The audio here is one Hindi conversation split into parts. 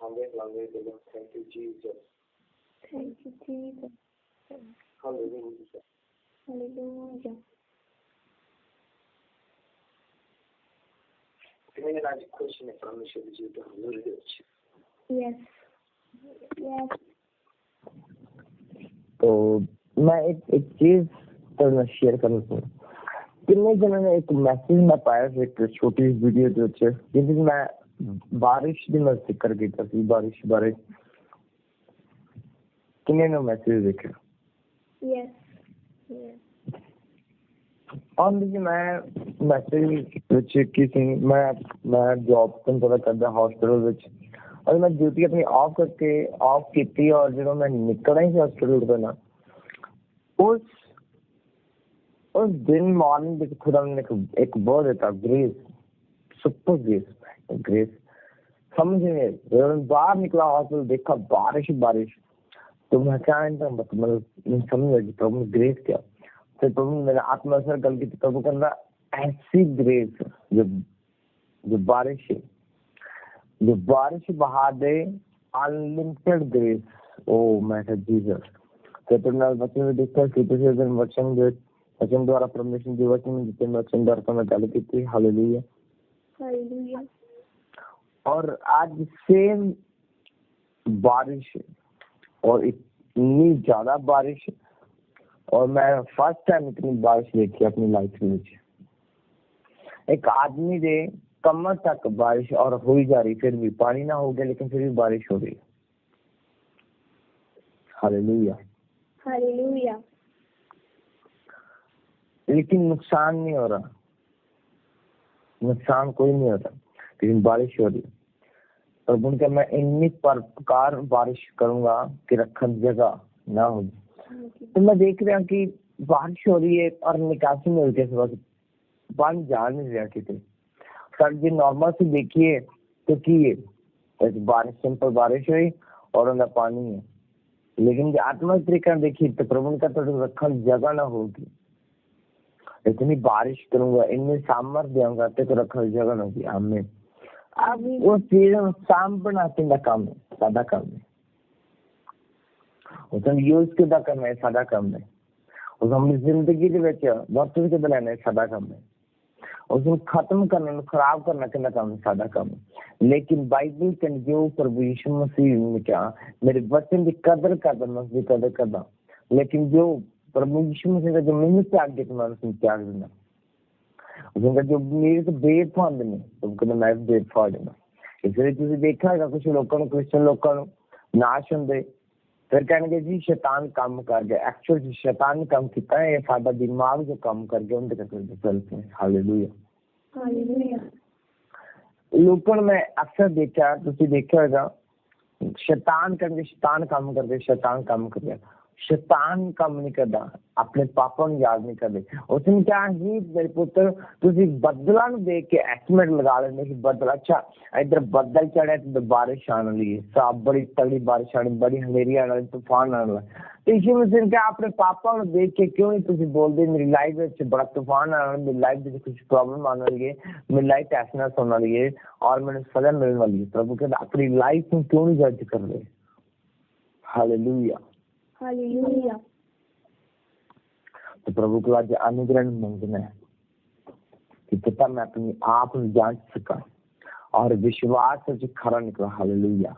Thank you, Jesus. Thank you, Jesus. Hallelujah. Hallelujah. Can I ask a question from the church? Yes. Yes. तो मैं एक चीज तो शेयर करना चाहूँ कितने जनों ने एक मैसेज में पाया एक छोटी वीडियो जो है जिसमें मैं बारिश की मैं जिक्र किया था बारिश बारे कितने ने मैसेज देखे Yes. Yes. और देखिए मैं मैसेज ਵਿੱਚ किसी मैं जॉब ਤੋਂ ਪਤਾ ਕਰਦਾ ਹਸਪੀਟਲ ਵਿੱਚ और मैं ड्यूटी अपनी ऑफ की और जो मैं निकल ही हॉस्पिटल ਤੋਂ ना उस दिन मॉर्निंग में खुदा ने एक वर्ड देता ग्रेस सुपर ग्रेस समझ नहीं बाहर निकला हॉस्पिटल देखा बारिश तो मैं क्या मतलब समझ लगी प्रभु ग्रेस क्या फिर प्रभु मेरे आत्मा से गल की प्रभु कहना ऐसी ग्रेस जो बारिश है जो बारिश बहा दे अनलिमिटेड ग्रेस ओ मैं जीसस तो वचन में देखता वचन द्वारा परमेश्वर के वचन में जितने वचन द्वारा मैं गल की हालेलुया Hallelujah. और आज सेम बारिश और इतनी ज्यादा बारिश और मैं फर्स्ट टाइम इतनी बारिश देखी अपनी लाइफ में एक आदमी दे कमर तक बारिश और हो ही जा रही फिर भी पानी ना हो गया लेकिन फिर भी बारिश हो रही हालेलुया Hallelujah. लेकिन नुकसान नहीं हो रहा नुकसान कोई नहीं हो रहा लेकिन बारिश हो रही और उनका मैं इतनी प्रकार बारिश करूंगा कि रखन जगह ना हो तो मैं देख रहा कि बारिश हो रही है और निकासी में कैसे बस पानी जा नहीं रहा कितने सर जी नॉर्मल से देखिए तो कि बारिश सिंपल बारिश हुई और अंदर पानी है लेकिन जो आत्मा तरीका देखिए तो प्रभु का तो रखन जगह ना होगी इतनी बारिश करूंगा इनमें सामर्थ दूंगा तो रखन जगह ना होगी हमें अब वो चीज शाम बनाते का काम है सादा काम है उसमें यूज किदा करना है सादा काम है उस अपनी जिंदगी के ਵਿੱਚ ਵਰਤੋਂ ਕਿਦਾਂ ਲੈਣਾ ਹੈ ਸਾਦਾ ਕੰਮ ਹੈ उसको खत्म करने खराब करना कितना काम सादा काम लेकिन बाइबल के जो प्रभु यीशु मसीह ने क्या मेरे वचन की कदर करता मैं उसकी कदर करता लेकिन जो प्रभु यीशु मसीह का जो मैंने त्याग दिया मैं उसने त्याग देना उसका जो मेरे तो बेफांद ने तो कहना मैं बेफांद हूं इसलिए तुझे देखा है कुछ लोगों को क्रिश्चियन लोगों को नाश होंगे फिर कहने जी शैतान काम कर गया एक्चुअल शैतान ने काम किया है सादा दिमाग जो काम कर गया उनके चलते हैं हालेलुया Hallelujah. लोगों में अक्सर देखा तुझे देखा होगा शैतान करके शैतान काम करके शैतान काम कर गया शैतान काम नहीं करता अपने पापा ਨੂੰ याद नहीं करते उसने क्या ही मेरे पुत्र तुझे बदला ਨੂੰ देख के एस्टिमेट लगा लेने कि बदल अच्छा इधर बदल चढ़े तो बारिश आने वाली है साफ बड़ी तगड़ी बारिश आनी बड़ी हनेरी आने वाली तूफान आने वाला तो इसी में क्या अपने पापा ਨੂੰ देख के क्यों नहीं तुझे बोलते मेरी लाइफ में बड़ा तूफान आने वाला मेरी लाइफ में कुछ प्रॉब्लम आने वाली है मेरी लाइफ ऐसा होने वाली है और मैंने सजा मिलने वाली है प्रभु कहता अपनी लाइफ में क्यों नहीं जज कर रहे हालेलुया Hallelujah. तो प्रभु को आज अनुग्रह मांगना है कि पिता मैं अपनी आप में जांच सका और विश्वास से खरा निकला हालेलुया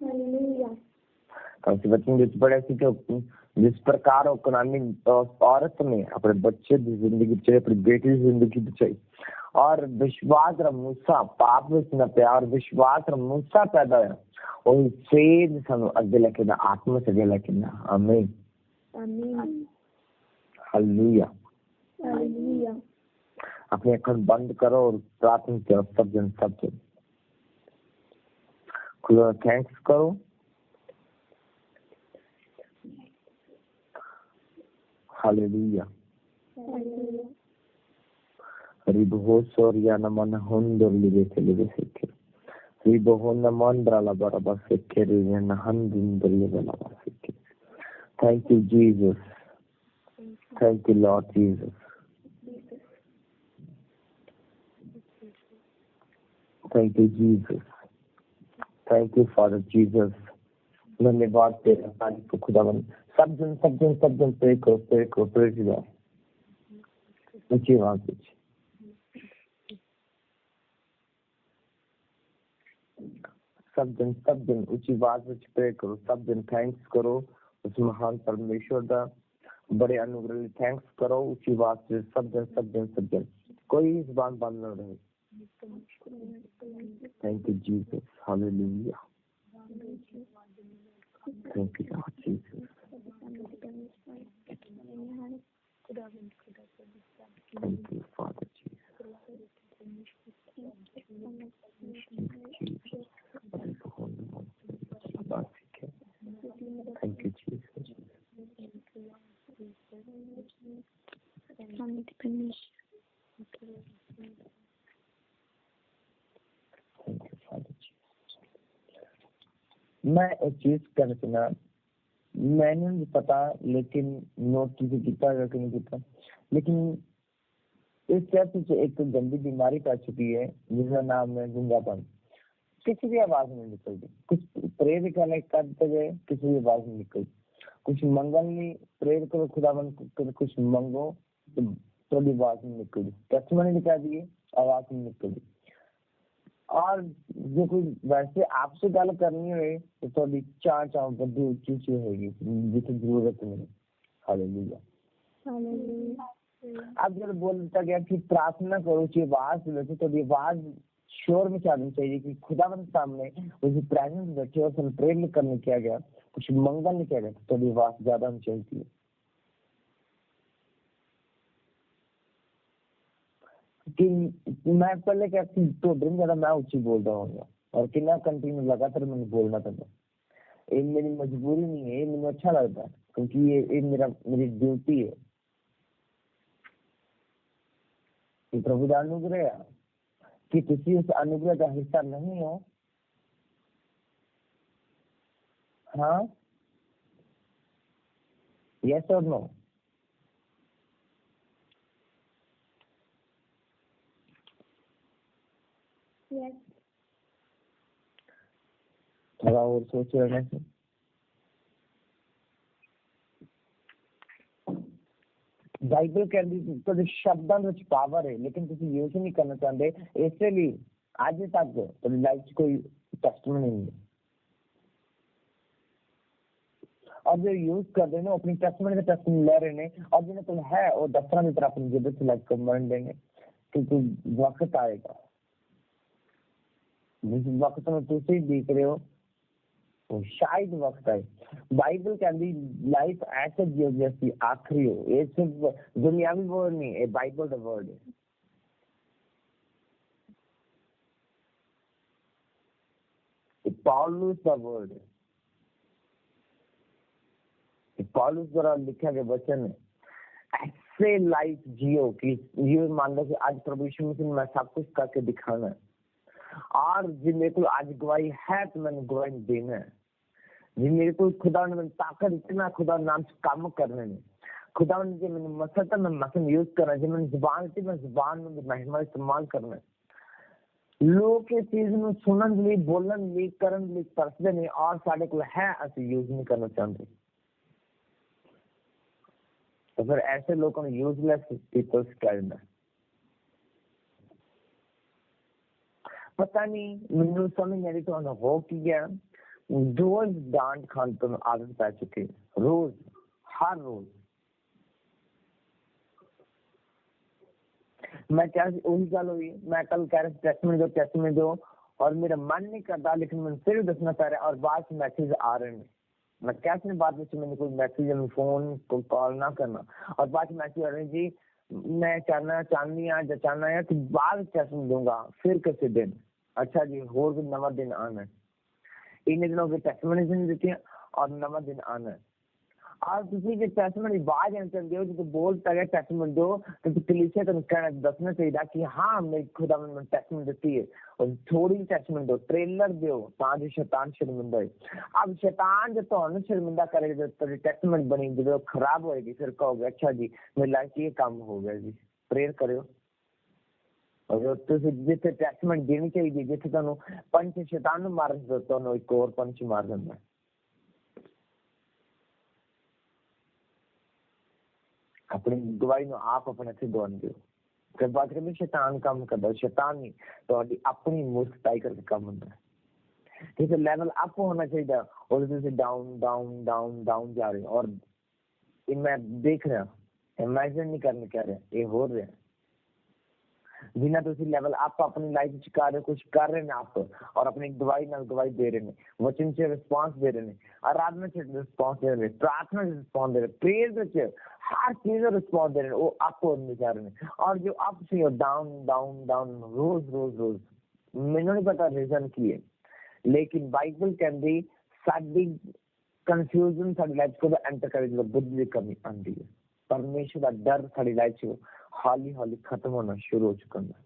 Hallelujah. तो बच्चों के बड़े सी जिस प्रकार कानूनी औरत ने अपने बच्चे की जिंदगी बचाई अपनी बेटी की जिंदगी बचाई और विश्वास मूसा पाप में न प्यार विश्वास मूसा पैदा है और से सानू अगे लेके ना आत्मा से अगे लेके ना आमीन Amen. Hallelujah Hallelujah. अपनी आंखें बंद करो और प्रार्थना करो सब जन खुदा थैंक्स करो हालेलुया Hallelujah. रिबोस और या नमन होंदर लिबे चले सेके रिबोन नमंद्रा ला बराबर सेके रे नहंदर ये बराबर सेके thank you Jesus thank you Lord Jesus thank you Jesus thank you father Jesus, धन्यवाद तेरा तारीफ खुदावन। सब जन प्रे करो प्रेज गॉड। ऊंची आवाज से सब जन ऊंची आवाज में प्रे करो। सब जन थैंक्स करो उस महान परमेश्वर दा, बड़े अनुग्रह लिए थैंक्स करो ऊंची आवाज से। सब जन कोई जुबान बंद न रहे। Thank you Jesus, hallelujah, thank you Lord Jesus, thank you father Jesus, thank you Jesus. मैं एक चीज करना सुना, मैंने नहीं पता लेकिन नोट किसी किया या नहीं किया, लेकिन इस चर्च से एक गंदी बीमारी पा चुकी है जिसका नाम है गूंगापन। किसी भी आवाज नहीं निकलती, कुछ प्रेयर करते गए किसी भी आवाज नहीं निकलती, कुछ मंगल नहीं प्रेयर करो खुदावन कुछ मंगो तो थोड़ी आवाज नहीं निकलती, टेस्टिमनी दिखा दिए आवाज नहीं निकलती। और जो कोई वैसे आपसे गल करनी हो तो थोड़ी चार बड़ी ऊंची होगी जिसे जरूरत नहीं। हालेलुया। अब जब बोलता गया कि प्रार्थना करो उसकी आवाज वैसे थोड़ी आवाज शोर में चाहनी चाहिए कि खुदावन सामने उसकी प्रेजेंस बैठे और प्रेयर करने किया गया, कुछ मंगल नहीं किया गया, थोड़ी आवाज ज्यादा होनी चाहिए। कि मैं पहले क्या तो दिन ज्यादा मैं ऊंची बोल रहा हूँ और कितना कंटिन्यू लगातार मैंने बोलना था। ये मेरी मजबूरी नहीं है, ये मुझे अच्छा लगता है क्योंकि ये मेरी ड्यूटी है। ये प्रभु का अनुग्रह है कि किसी उस अनुग्रह का हिस्सा नहीं हो। हाँ, यस और नो? Yes. थोड़ा और सोच लेने से बाइबल कहती तो शब्दां ਵਿੱਚ पावर है लेकिन तुम यूज नहीं करना चाहते, इसलिए आज तक तुम्हारी लाइफ में कोई टेस्टमनी नहीं है। और जो यूज कर रहे हैं अपनी टेस्टमनी का टेस्टमनी ले रहे हैं और जिन्हें तुम है वो दफ्तरों की तरफ अपनी जिद्दत से लाइफ को मरण देंगे क्योंकि वक्त आएगा जिस वक्त में तुम देख रहे हो वो शायद वक्त है। बाइबल कहती लाइफ ऐसे जियो जैसी आखिरी हो। ये सिर्फ दुनियावी वर्ड नहीं है, बाइबल का वर्ड है। पौलुस का वर्ड है, पौलुस द्वारा लिखा गया वचन है। ऐसे लाइफ जियो कि ये मान लो कि आज प्रभु यीशु मसीह ने मैं सब कुछ करके दिखाना है और जी मेरे को आज गवाही है तो मैंने गवाही देना है। जी मेरे को खुदा ने ताकत इतना खुदा नाम से काम करने में खुदा ने जो मैंने मसलता मैं मसल यूज करना जो मैंने जुबान थी मैं जुबान में महिमा इस्तेमाल करना लोग के चीज में सुनन लिए बोलन लिए करन लिए तरसदे नहीं और साढ़े को है ऐसे यूज नहीं करना चाहते। तो फिर ऐसे लोगों ने यूजलेस पीपल्स कहना पता नहीं मैंने समझ नहीं तो हो कि गया रोज डांट खान तो आदत पै चुके रोज हर रोज मैं क्या वही गल हुई मैं कल कह रहा टेस्ट में दो और मेरा मन नहीं करता लेकिन मैं फिर दसना पड़ रहा है और बाद मैसेज आ रहे हैं। मैं कैसे बाद में मैंने कोई मैसेज फोन को कॉल ना करना और बाद मैसेज आ रहे हैं जी मैं चाहनी है कि बाद टेस्ट में दूंगा फिर कैसे दिन अच्छा जी होर भी नवा दिन आना है इन दिनों के टेस्टमनी देती है और नवा दिन आना है और किसी के टेस्टमनी आवाज चलती हो जो बोलता है टेस्टमनी दो तो कलीसिया को कहना दसना चाहिए कि हाँ मेरी खुदा मैंने टेस्टमनी देती है और थोड़ी टेस्टमनी दो ट्रेलर दो ताकि शैतान शर्मिंदा है। अब शैतान जो तो शर्मिंदा करेगा तो टेस्टमनी बनी जो खराब होएगी फिर कहोगे अच्छा जी मेरी लाइफ ये काम हो गया जी प्रेयर करो और ਤੁਸੀਂ ਜਿੱਥੇ ਟੈਸਟਮੈਂਟ ਦੇਣੀ ਚਾਹੀਦੀ, ਜਿੱਥੇ ਤੁਹਾਨੂੰ ਪੰਚ ਸ਼ੈਤਾਨ ਨੂੰ ਮਾਰਨ ਤੋਂ ਤੁਹਾਨੂੰ ਇੱਕ ਹੋਰ ਪੰਚ ਮਾਰ ਦਿੰਦਾ। ਆਪਣੀ ਗਵਾਹੀ ਨੂੰ ਆਪ ਆਪਣੇ ਤੇ ਗਵਾਉਂਦੇ ਹੋ। ਫਿਰ ਬਾਅਦ ਕਹਿੰਦੇ ਸ਼ੈਤਾਨ ਕੰਮ ਕਰਦਾ, ਸ਼ੈਤਾਨ ਨਹੀਂ, ਤੁਹਾਡੀ ਆਪਣੀ ਮੂਰਖਤਾਈ ਕਰਕੇ ਕੰਮ ਹੁੰਦਾ। ठीक है, लेवल अप होना चाहिए और जैसे डाउन डाउन डाउन डाउन जा रहे हैं। और मैं देख रहा, इमेजिन नहीं करने कह रहे, ये हो रहा है जिन्ना तुसी लेवल अप अपनी लाइफ च कर रहे, कुछ कर रहे हैं आप, और अपनी गवाही नाल गवाही दे रहे हैं, वचन से रिस्पांस दे रहे हैं, आराधना से रिस्पांस दे रहे हैं, प्रार्थना से रिस्पांस दे रहे हैं, प्रेयर से हर चीज में रिस्पांस दे रहे हैं, वो अप होने जा रहे हैं। और जो अप से डाउन डाउन डाउन रोज रोज रोज, मैंने नहीं पता रीजन की है, लेकिन बाइबल कहती साडी कन्फ्यूजन साडी लाइफ को एंटर करे जो बुद्धि की कमी आती है। परमेश्वर का डर साडी लाइफ से हौली हौली खत्म होना शुरू हो चुका है।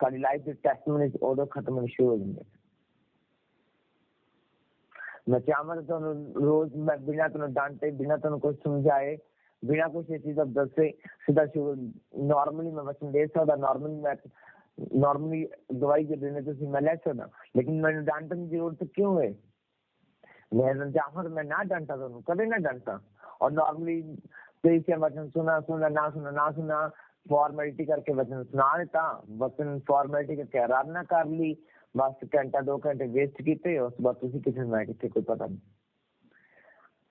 साडी लाइफ के टेस्टिमनी उदों खत्म होना शुरू हो जाते। मैं चाहता तो रोज मैं बिना तुम डांटे, बिना तुम कुछ समझाए, बिना कुछ ये चीज दसे सीधा नॉर्मली मैं वचन दे सकता, नॉर्मली दवाई जो देने तो मैं ले सकता, लेकिन मैंने डांटने की जरूरत क्यों है? मैं चाहता मैं ना डांटा, तो कभी ना डांटा। और नॉर्मली तो इसे वचन सुना सुना ना सुना ना सुना, फॉर्मेलिटी करके वचन सुना देता, वचन फॉर्मेलिटी करके आराधना कर ली, बस घंटा 2 घंटे वेस्ट किए, उस बाद तुसी कितने मैं कितने कोई पता नहीं।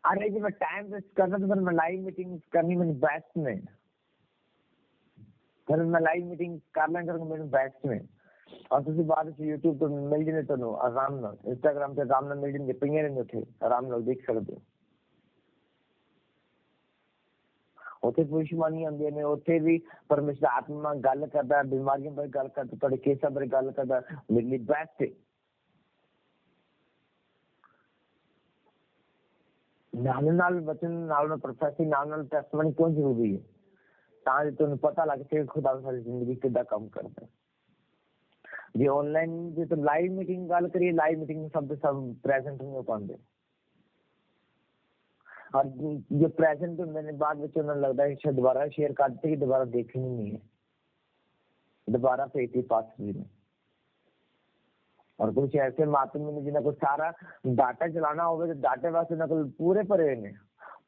अरे जी मैं टाइम वेस्ट करना तो फिर मैं लाइव मीटिंग करनी मैंने बेस्ट में, फिर मैं लाइव मीटिंग कर लें करूँगा मेरे बेस्ट में। और तुसी बाद यूट्यूब पर मिल जाने तो आराम नाल, इंस्टाग्राम से आराम नाल मिल जाएंगे, पिंगे रहंगे उठे आराम नाल देख सकते हो। उत्थे पुष्मानी आंदे ने, उत्थे भी परमेश्वर आत्मा गल करदा, बीमारियों बारे गल करदा, तुहाडे केसां बारे गल करदा, मेरे लिए बेस्ट है। नाल वचन नाल प्रोफेसी नाल टेस्टमनी क्यों जरूरी है? तां जे तुहानूं पता लग सके खुदा साडी जिंदगी किद्दां काम करदा है। जे ऑनलाइन जे तो लाइव मीटिंग गल करिए, लाइव मीटिंग में सब प्रेजेंट नहीं हो पाते, और जो प्रेजेंट होंगे ने बाद में उन्हें लगता है शायद दोबारा शेयर करते कि दोबारा देखनी नहीं है, दोबारा फेक ही पास भी नहीं। और कुछ ऐसे माध्यम में जिन्हें को सारा डाटा चलाना होगा, तो डाटे वास्ते उन्हें पूरे परे ने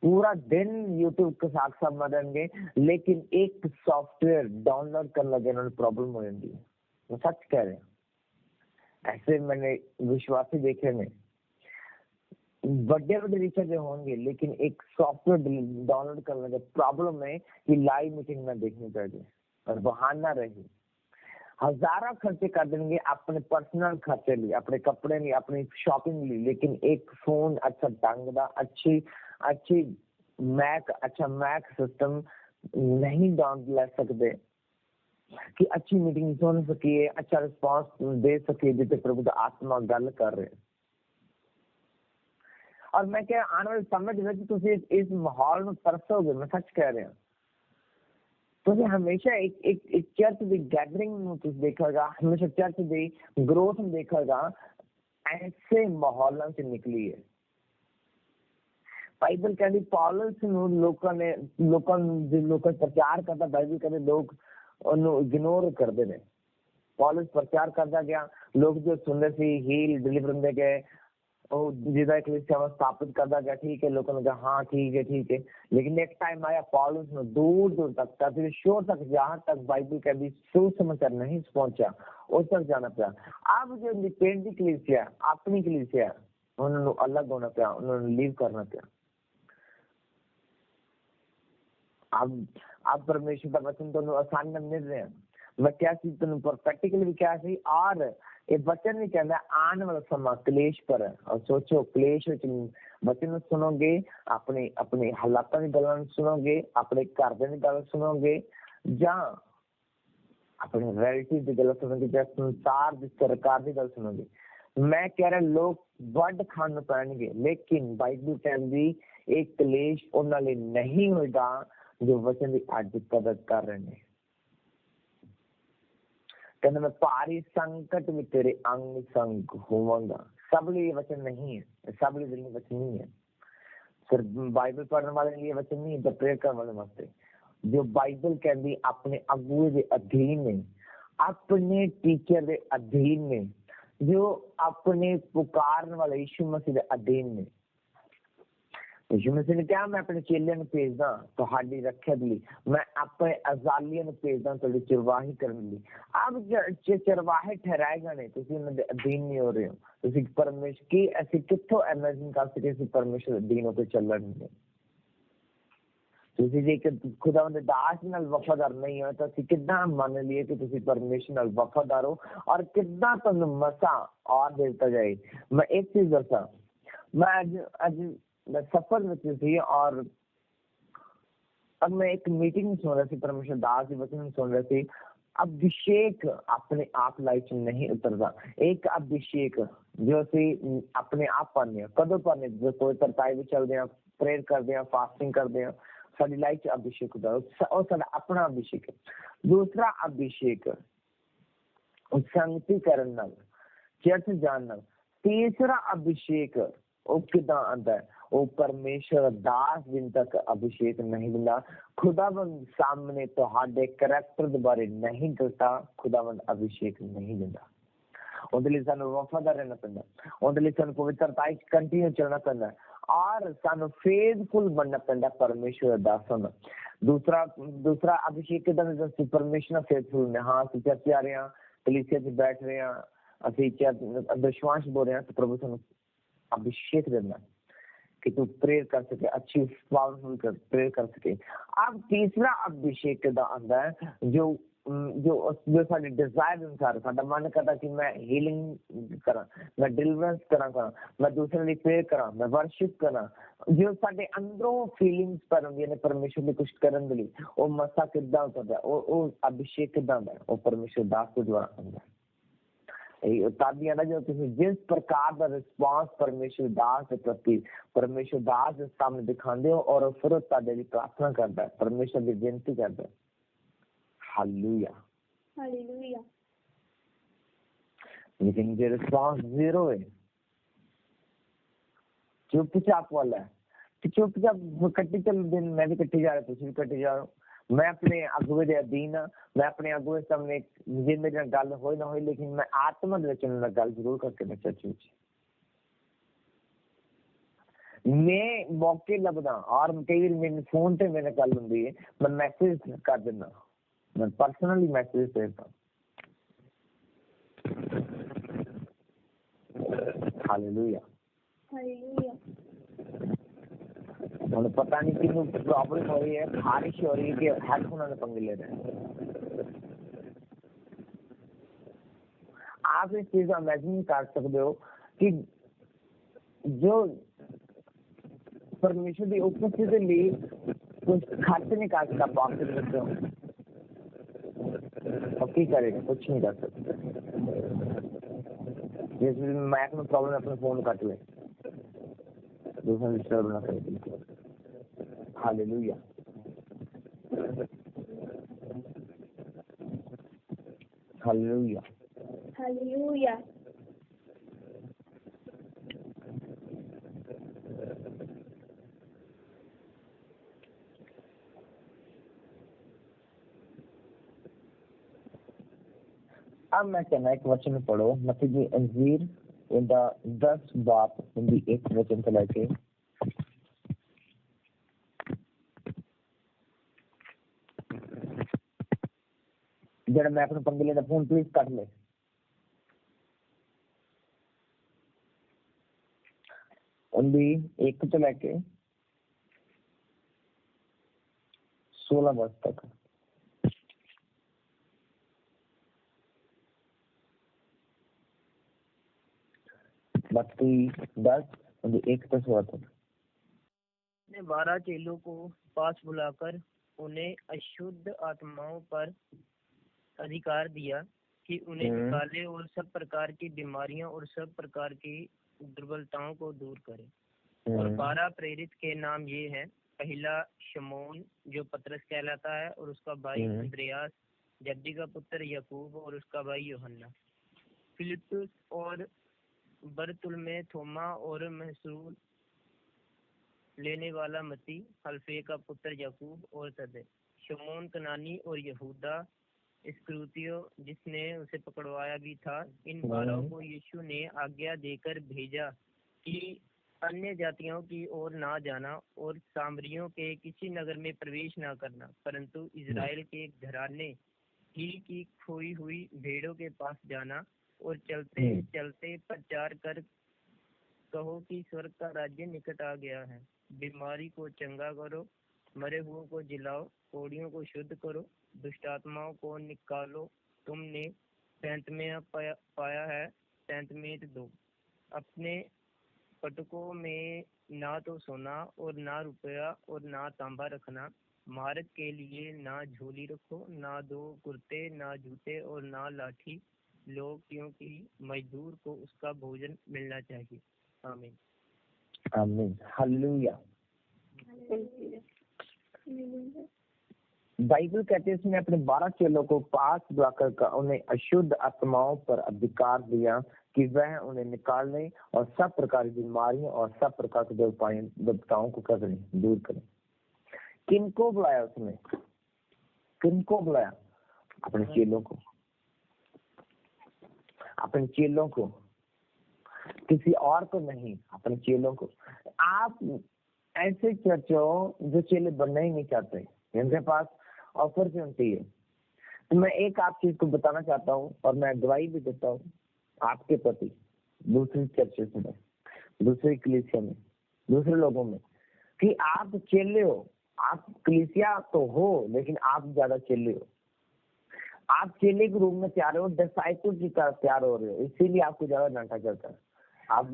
पूरा दिन यूट्यूब के साथ साथ मरेंगे, लेकिन एक सॉफ्टवेयर डाउनलोड करने लगे उन्होंने प्रॉब्लम हो जाती है। वो सच कह रहे हैं, ऐसे मैंने विश्वासी देखे ने, बड़े बड़े रिचार्ज होंगे लेकिन एक सॉफ्टवेयर डाउनलोड करने का प्रॉब्लम है कि लाइव मीटिंग में देखनी चाहिए और बहाना रही हजारों खर्चे कर देंगे अपने पर्सनल खर्चे लिए, अपने कपड़े लिए, अपनी शॉपिंग लिए, लेकिन एक फोन अच्छा ढंग का अच्छी अच्छी मैक अच्छा मैक सिस्टम नहीं डाउनलोड ले सकते कि अच्छी मीटिंग सुन सकिए, अच्छा रिस्पांस दे सके जिसे प्रभु का आत्मा गल कर रहे। और मैं क्या आने वाले समय में तुम इस माहौल में तरसोगे, मैं सच कह रहा। तुझे हमेशा एक चर्च की गैदरिंग में तुझे देखेगा, हमेशा चर्च की ग्रोथ में देखेगा, ऐसे माहौलों से निकली है। बाइबल कहती पौलुस लोग प्रचार करता, बाइबल कहते लोग इग्नोर करते रहे। पौलुस प्रचार करता गया, लोग जो सुनते थे हील डिलीवर होंदे गए, जिदा कलीसिया स्थापित करता गया, ठीक है, लोगों ने कहा हाँ ठीक है, लेकिन एक टाइम आया पौलुस ने दूर दूर तक शोर तक, जहां तक बाइबल कहती सुसमाचार नहीं पहुंचा उस तक जाना पड़ा। अब जो पेंट की कलीसिया अपनी कलीसिया उन्होंने अलग होना पड़ा, उन्होंने लीव करना पड़ा। अब परमेश्वर का वचन तो आसान में मिल रहे हैं, मैं क्या चीज तुम प्रैक्टिकली भी क्या सही। और ये वचन भी कहना आने वाला समय क्लेश पर है, और सोचो क्लेश वचन सुनोगे, अपने अपने हालातों की गल सुनोगे, अपने घर की गल सुनोगे, या अपने रिलेटिव की गल सुनोगे, या संसार की सरकार की गल सुनोगे। मैं कह रहा लोग वड खान पैणगे, लेकिन बाइबल कहती एक क्लेश उन्होंने नहीं होगा जो वचन की अज कदर कर रहे हैं। कहना मैं भारी संकट में तेरे अंग संग होवांगा। सब लिए वचन नहीं है, सब लिए वचन नहीं है, सिर्फ बाइबल पढ़ने वाले लिए वचन नहीं है, तो प्रेयर करने वाले वास्ते। जो बाइबल कहती अपने अगुए के अधीन है, अपने टीचर के अधीन में, जो अपने पुकारने वाले यीशु मसीह के अधीन में। यीशु मसीह ने कहा मैं अपने चेलियां ਨੂੰ ਭੇਜਦਾ ਤੁਹਾਡੀ ਰੱਖਿਆ ਲਈ, मैं अपने अजालियां ਨੂੰ ਭੇਜਦਾ ਤੁਹਾਡੀ ਚਰਵਾਹੀ ਕਰਨ ਲਈ। अब ਜੇ ਚਰਵਾਹੇ ਠਹਿਰਾਏ ਗਏ ਤੁਸੀਂ ਉਹਨਾਂ ਦੇ ਅਧੀਨ ਨਹੀਂ ਹੋ ਰਹੇ ਹੋ, ਤੁਸੀਂ ਪਰਮੇਸ਼ਰ ਕੀ ਅਸੀਂ ਕਿੱਥੋਂ ਇਮੇਜਿਨ ਕਰ ਸਕਦੇ ਅਸੀਂ ਪਰਮੇਸ਼ਰ ਦੇ ਅਧੀਨ ਹੋ ਕੇ ਚੱਲਣਗੇ। ਤੁਸੀਂ ਜੇ ਖੁਦਾਵੰਦ ਦੇ ਦਾਸ ਨਾਲ ਵਫਾਦਾਰ ਨਹੀਂ ਹੋ ਤਾਂ ਅਸੀਂ ਕਿੱਦਾਂ ਮੰਨ ਲਈਏ ਕਿ ਤੁਸੀਂ ਪਰਮੇਸ਼ਰ ਨਾਲ ਵਫਾਦਾਰ ਹੋ, ਔਰ ਕਿੱਦਾਂ ਤੁਹਾਨੂੰ ਮਸਾ ਔਰ ਦੇ ਦਿੱਤਾ ਜਾਏ। मैं एक चीज ਦੱਸਾਂ, मैं ਅੱਜ मैं सफर में थी और अब मैं एक मीटिंग सुन रही थी, परमेश्वर दास जी वचन सुन रहे थे। अभिषेक अपने आप लाइफ में नहीं उतरता। एक अभिषेक जो सी अपने आप पाने कदों पाने, जो कोई तरताई भी चलते हैं, प्रेयर करते हैं, फास्टिंग करते हैं, साडी लाइफ च अभिषेक होता है और साडा अपना अभिषेक है। दूसरा अभिषेक संगति करन नाल, चर्च जान नाल। तीसरा अभिषेक ਉਹ ਕਿਦਾਂ ਆਂਦਾ ਹੈ, ਉਹ ਪਰਮੇਸ਼ਰ ਦਾਸ ਜਿਨ ਤੱਕ ਅਭਿਸ਼ੇਕ ਨਹੀਂ ਮਿਲਦਾ, ਖੁਦਾਵੰਦ ਸਾਹਮਣੇ ਤੁਹਾਡੇ ਕਰੈਕਟਰ ਦੇ ਬਾਰੇ ਨਹੀਂ ਦੱਸਦਾ, ਖੁਦਾਵੰਦ ਅਭਿਸ਼ੇਕ ਨਹੀਂ ਦਿੰਦਾ। ਉਹਦੇ ਲਈ ਸਾਨੂੰ ਵਫਾਦਾਰ ਰਹਿਣਾ ਪੈਂਦਾ, ਉਹਦੇ ਲਈ ਸਾਨੂੰ ਪਵਿੱਤਰਤਾ ਵਿੱਚ ਕੰਟੀਨਿਊ ਚੱਲਣਾ ਪੈਂਦਾ ਔਰ ਸਾਨੂੰ ਫੇਥਫੁਲ ਬਣਨਾ ਪੈਂਦਾ ਪਰਮੇਸ਼ਰ ਦਾਸਾਂ ਦਾ। दूसरा अभिषेक किदां मिलदा, ਅਸੀਂ ਪਰਮੇਸ਼ਰ ਨਾਲ ਫੇਥਫੁਲ ਨੇ। ਹਾਂ ਅਸੀਂ ਚਰਚ ਆ ਰਹੇ ਹਾਂ, ਕਲੀਸਿਆ 'ਚ ਬੈਠ ਰਹੇ ਹਾਂ, ਅਸੀਂ ਵਿਸ਼ਵਾਸ ਬੋਲ ਰਹੇ ਹਾਂ, तो प्रभु ਸਾਨੂੰ अभिषेक देना कि तू प्रेयर कर सके, अच्छी पावरफुल कर प्रेयर कर सके। अब तीसरा अभिषेक का आंदा है जो जो जो साडे डिजायर अनुसार साडा मन करता कि मैं हीलिंग करा, मैं डिलीवरेंस करा, मैं दूसरे लिए प्रेयर करा, मैं वर्शिप करा, जो साडे अंदरों फीलिंग्स पर होंदी ने परमेश्वर ने कुछ करन दे लई, ओ मसा किदां होता है, ओ अभिषेक किदां होता है, ओ परमेश्वर दास के द्वारा होता है। जो जिस प्रकार का रिस्पॉन्स परमेश्वर दास के प्रति परमेश्वर दास के सामने दिखाते हो और फिर प्रार्थना करता है, परमेश्वर की विनती करता है। Hallelujah hallelujah. लेकिन जो रिस्पॉन्स जीरो है, चुपचाप वाला है कि चुपचाप कट्टी चल दिन मैं भी कट्टी जा रहा, तुम भी कट्टी जा रहे हो, मैं अपने अगुए के अधीन हाँ, मैं अपने अगुए सामने जे मेरे गल होई ना होई, लेकिन मैं आत्मा दे विच उन्हां नाल गल जरूर करके मैं चर्च विच मैं मौके लभदा। और कई बार मेरे फोन ते मेरे गल हुंदी है, मैं मैसेज कर दिंदा, मैं पर्सनली मैसेज भेजदा। Hallelujah hallelujah. उन्हें पता नहीं कि प्रॉब्लम हो रही है, खारिश हो रही है कि हेडफोन ने पंगे ले रहे हैं। आप इस चीज को इमेजिन कर सकते हो कि जो परमेश्वर की उपस्थिति के लिए कुछ खर्च नहीं कर सकता पॉकेट में, तो की करेगा, कुछ नहीं कर सकता। जैसे मैक में प्रॉब्लम, अपने फोन काट ले, दूसरा डिस्टर्ब ना करे। हालेलुया। Hallelujah hallelujah. अब मैं कहना एक वचन पढ़ो, मत्ती की अंजीर उनका 10 बाप उनकी 1 वचन से लेके जरा मैं अपने पंगे लेना, फोन प्लीज काट ले। उनकी 1 से लेके 16 वर्ष तक। मत्ती 10 1 से 16 तक। ने 12 चेलों को पास बुलाकर उन्हें अशुद्ध आत्माओं पर अधिकार दिया कि उन्हें निकाले और सब प्रकार की बीमारियां और सब प्रकार की दुर्बलताओं को दूर करे। और 12 प्रेरित के नाम ये हैं: पहला शमौन जो पतरस कहलाता है और उसका भाई अंद्रयास, जब्दी का पुत्र याकूब और उसका भाई यूहन्ना, फिलिप्पुस और बरतुल्मै, थोमा और महसूल लेने वाला मती, हल्फे का पुत्र याकूब और तदे, शमौन कनानी और यहूदा इस्करियोती जिसने उसे पकड़वाया भी था, इन 12 को यीशु ने आज्ञा देकर भेजा कि अन्य जातियों की ओर ना जाना और सामरियों के किसी नगर में प्रवेश ना करना, परंतु इजराइल के घराने ही की खोई हुई भेड़ों के पास जाना और चलते चलते प्रचार कर कहो कि स्वर्ग का राज्य निकट आ गया है। बीमारी को चंगा करो, मरे हुओं को जिलाओ, कोढ़ियों को शुद्ध करो, दुष्ट आत्माओं को निकालो। तुमने सैंतमय पाया है, सैंतमेत दो। अपने पटकों में ना तो सोना और ना रुपया और ना तांबा रखना। मार्ग के लिए ना झोली रखो, ना 2 कुर्ते, ना जूते और ना लाठी लो, क्योंकि मजदूर को उसका भोजन मिलना चाहिए। आमीन। आमीन। हालेलुया। बाइबल कहते हैं उसने अपने 12 चेलों को पास बुलाकर उन्हें अशुद्ध आत्माओं पर अधिकार दिया कि वह उन्हें निकालने और सब प्रकार की बीमारियों और सब प्रकार के देवताओं को करें, दूर करें। किनको बुलाया उसने? किनको बुलाया? अपने चेलों को। अपने चेलों को, किसी और को नहीं, अपने चेलों को। आप ऐसे चर्चों जो चेले बनना ही नहीं चाहते, जिनके पास अपॉर्चुनिटी है, तो मैं एक आप चीज को बताना चाहता हूँ और मैं गवाही भी देता हूँ आपके प्रति, दूसरी चर्चेस में, दूसरी कलीसिया में, दूसरे लोगों में, कि आप चेले हो। आप कलीसिया तो हो, लेकिन आप ज्यादा चेले हो। आप चेले के रूप में तैयार हो, डिसाइपल की तरह तैयार हो रहे हो, इसीलिए आपको ज्यादा डांटा जाता है। आप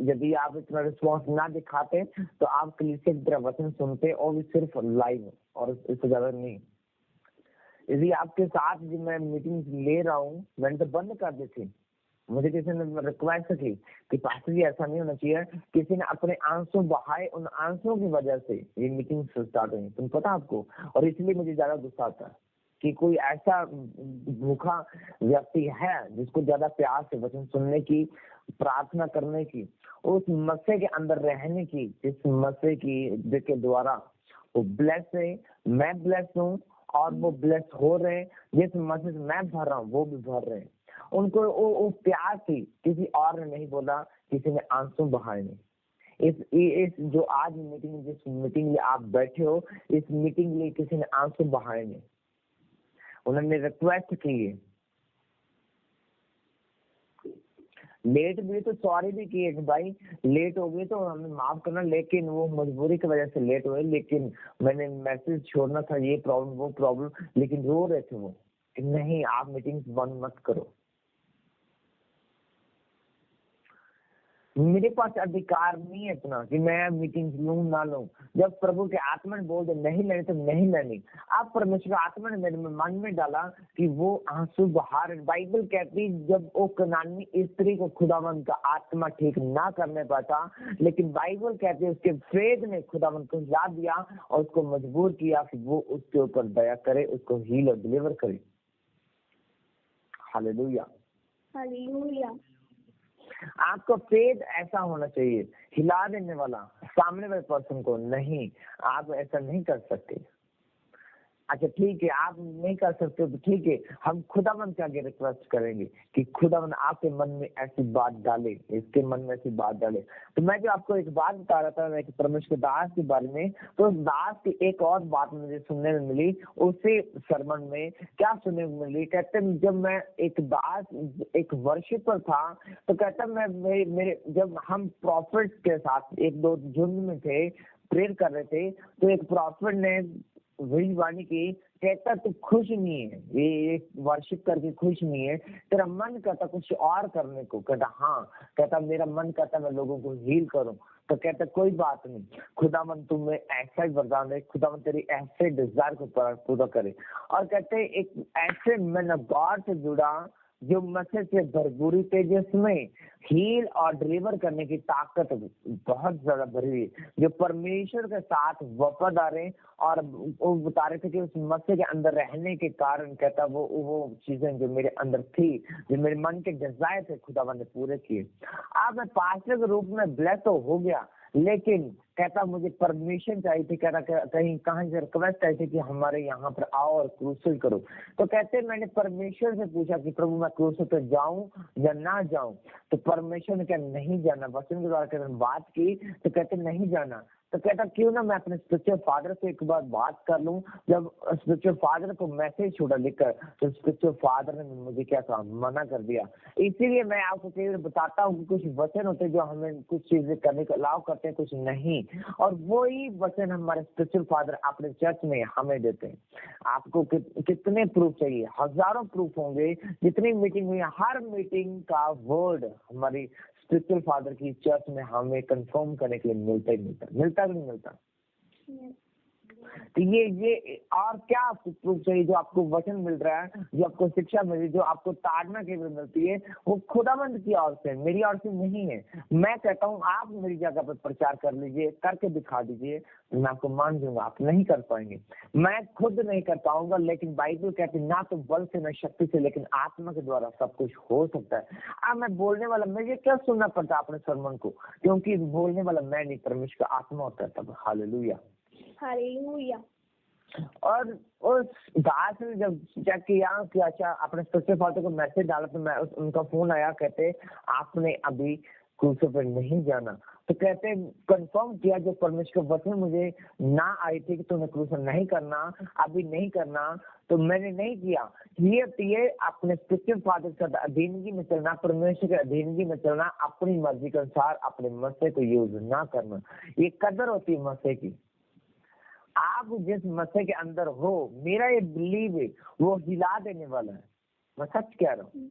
यदि आप इतना रिस्पॉन्स ना दिखाते तो आप कलीसिया की तरह वचन सुनते, और भी सिर्फ लाइव, और इससे ज्यादा नहीं। यदि आपके साथ जो मैं मीटिंग ले रहा हूँ, मैंने तो बंद कर दी थी। मुझे किसी ने रिक्वेस्ट की कि पास्टर जी ऐसा नहीं होना चाहिए, किसी ने अपने आंसू बहाए, उन आंसुओं की वजह से ये मीटिंग स्टार्ट हुई, तुम पता आपको। और इसलिए मुझे ज्यादा गुस्सा आता है कि कोई ऐसा भूखा व्यक्ति है जिसको ज्यादा प्यार से वचन सुनने की, प्रार्थना करने की, उस मसीह के अंदर रहने की, जिस मसीह की के द्वारा वो ब्लेस है, मैं ब्लेस हूँ और वो ब्लेस हो रहे हैं, जिस मसीह से मैं भर रहा हूँ वो भी भर रहे हैं। उनको वो प्यार थी, किसी और ने नहीं बोला, किसी ने आंसू बहाए नहीं। इस जो आज मीटिंग, जिस मीटिंग में आप बैठे हो, इस मीटिंग में किसी ने आंसू बहाए नहीं, उन्होंने रिक्वेस्ट की है। लेट भी तो सॉरी भी किए कि भाई लेट हो गई तो हमें माफ करना, लेकिन वो मजबूरी की वजह से लेट हुए, लेकिन मैंने मैसेज छोड़ना था, ये प्रॉब्लम वो प्रॉब्लम, लेकिन रो रहे थे वो कि नहीं आप मीटिंग बंद मत करो। मेरे पास अधिकार नहीं है इतना कि मैं मीटिंग लूं ना लूं। जब प्रभु के आत्मा ने बोल दे नहीं लेनी तो नहीं लेनी। अब परमेश्वर आत्मा ने मेरे मन में डाला कि वो आंसू बहार। बाइबल कहती जब वो कनानी स्त्री को खुदावंद का आत्मा ठीक ना करने पाता, लेकिन बाइबल कहती है उसके फेद ने खुदावंद को याद दिया और उसको मजबूर किया कि वो उसके ऊपर दया करे, उसको हील और डिलीवर करे। Hallelujah, hallelujah. आपका फेथ ऐसा होना चाहिए, हिला देने वाला, सामने वाले पर्सन को नहीं। आप ऐसा नहीं कर सकते। अच्छा ठीक है, आप नहीं कर सकते तो ठीक है, हम खुदावंद के आगे रिक्वेस्ट करेंगे कि खुदावंद आपके मन में ऐसी बात डाले, इसके मन में ऐसी बात डाले। तो मैं जो आपको एक बात बता रहा था कि परमेश्वर के दास के बारे में, तो दास की एक और बात मुझे सुनने में मिली उसी सरमन में। क्या सुनने में मिली? कहते जब मैं एक दास एक वर्शिपर था, तो कहता मैं मेरे जब हम प्रॉफिट के साथ एक दो झुंड में थे, प्रेयर कर रहे थे, तो एक प्रॉफिट ने भविष्यवाणी की, कहता तू खुश नहीं है, ये वर्शिप करके खुश नहीं है, तेरा मन करता कुछ और करने को। कहता हाँ, कहता मेरा मन करता मैं लोगों को हील करूं। तो कहता कोई बात नहीं, खुदावन तुम्हें ऐसा ही वरदान दे, खुदावन तेरी ऐसे डिजायर को पूरा करे। और कहते एक ऐसे मैन ऑफ गॉड से जुड़ा जो मसीह से भरपूरी थे, जिसमें हील और डिलीवर करने की ताकत बहुत ज्यादा भरी हुई, जो परमेश्वर के साथ वफादार है। और वो बता रहे थे कि उस मसीह के अंदर रहने के कारण कहता वो चीजें जो मेरे अंदर थी, जो मेरे मन के डिजायर थे, खुदावन ने पूरे किए। अब मैं पास्टर के रूप में ब्लेस तो हो गया, लेकिन कहता मुझे परमिशन चाहिए थी, कहता कहीं कहाँ से रिक्वेस्ट आई थी कि हमारे यहाँ पर आओ और क्रूसल करो। तो कहते मैंने परमेश्वर से पूछा कि प्रभु मैं क्रूसल पे जाऊं या ना जाऊं, तो परमेश्वर ने क्या नहीं जाना, वचन के द्वारा कहते बात की, तो कहते नहीं जाना। तो कहता क्यों ना मैं अपने स्पिरिचुअल फादर से एक बार बात कर लूं। जब स्पिरिचुअल फादर को मैसेज छोड़ा लिखकर, तो स्पिरिचुअल फादर ने मुझे क्या कहा, मना कर दिया। इसीलिए मैं आपको कई बार बताता हूँ कि कुछ वचन होते हैं जो हमें कुछ चीजें करने का अलाउ करते हैं, कुछ नहीं, और वही वचन हमारे स्पिरिचुअल फादर अपने चर्च में हमें देते हैं। आपको कितने प्रूफ चाहिए, हजारों प्रूफ होंगे। जितनी मीटिंग हुई, हर मीटिंग का वर्ड हमारी स्पिरिचुअल फादर की चर्च में हमें कंफर्म करने के लिए मिलता ही मिलता भी नहीं मिलता। तो ये और क्या आपको प्रूफ चाहिए? जो आपको वचन मिल रहा है, जो आपको शिक्षा मिल रही है, जो आपको ताड़ना के लिए मिलती है, वो खुदावंद की ओर से, मेरी ओर से नहीं है। मैं कहता हूँ आप मेरी जगह पर प्रचार कर लीजिए, करके दिखा दीजिए, तो मैं आपको मान दूंगा। आप नहीं कर पाएंगे, मैं खुद नहीं कर पाऊंगा, लेकिन बाइबल कहती ना तो बल से ना शक्ति से, लेकिन आत्मा के द्वारा सब कुछ हो सकता है। अब मैं बोलने वाला, मुझे क्या सुनना पड़ता है अपने सरमन को, क्योंकि बोलने वाला मैं नहीं, परमेश्वर का आत्मा होता है तब। Hallelujah, hallelujah. और उस दास ने जब चेक किया कि अच्छा अपने स्पिरिचुअल फादर को मैसेज डाला, तो मैं उनका फोन आया, कहते आपने अभी क्रूस पर नहीं जाना। तो कहते कंफर्म किया जो परमेश्वर वचन मुझे ना आई थी कि तुम्हें क्रूस नहीं करना, अभी नहीं करना, तो मैंने नहीं किया। ये अपने स्पिरिचुअल फादर के साथ अधीनगी में चलना, परमेश्वर के अधीनगी में चलना, अपनी मर्जी के अनुसार अपने मसले को यूज ना करना, ये कदर होती है मसले की। आप जिस मसले के अंदर हो, मेरा ये बिलीव है, वो हिला देने वाला है। मैं सच कह रहा हूँ,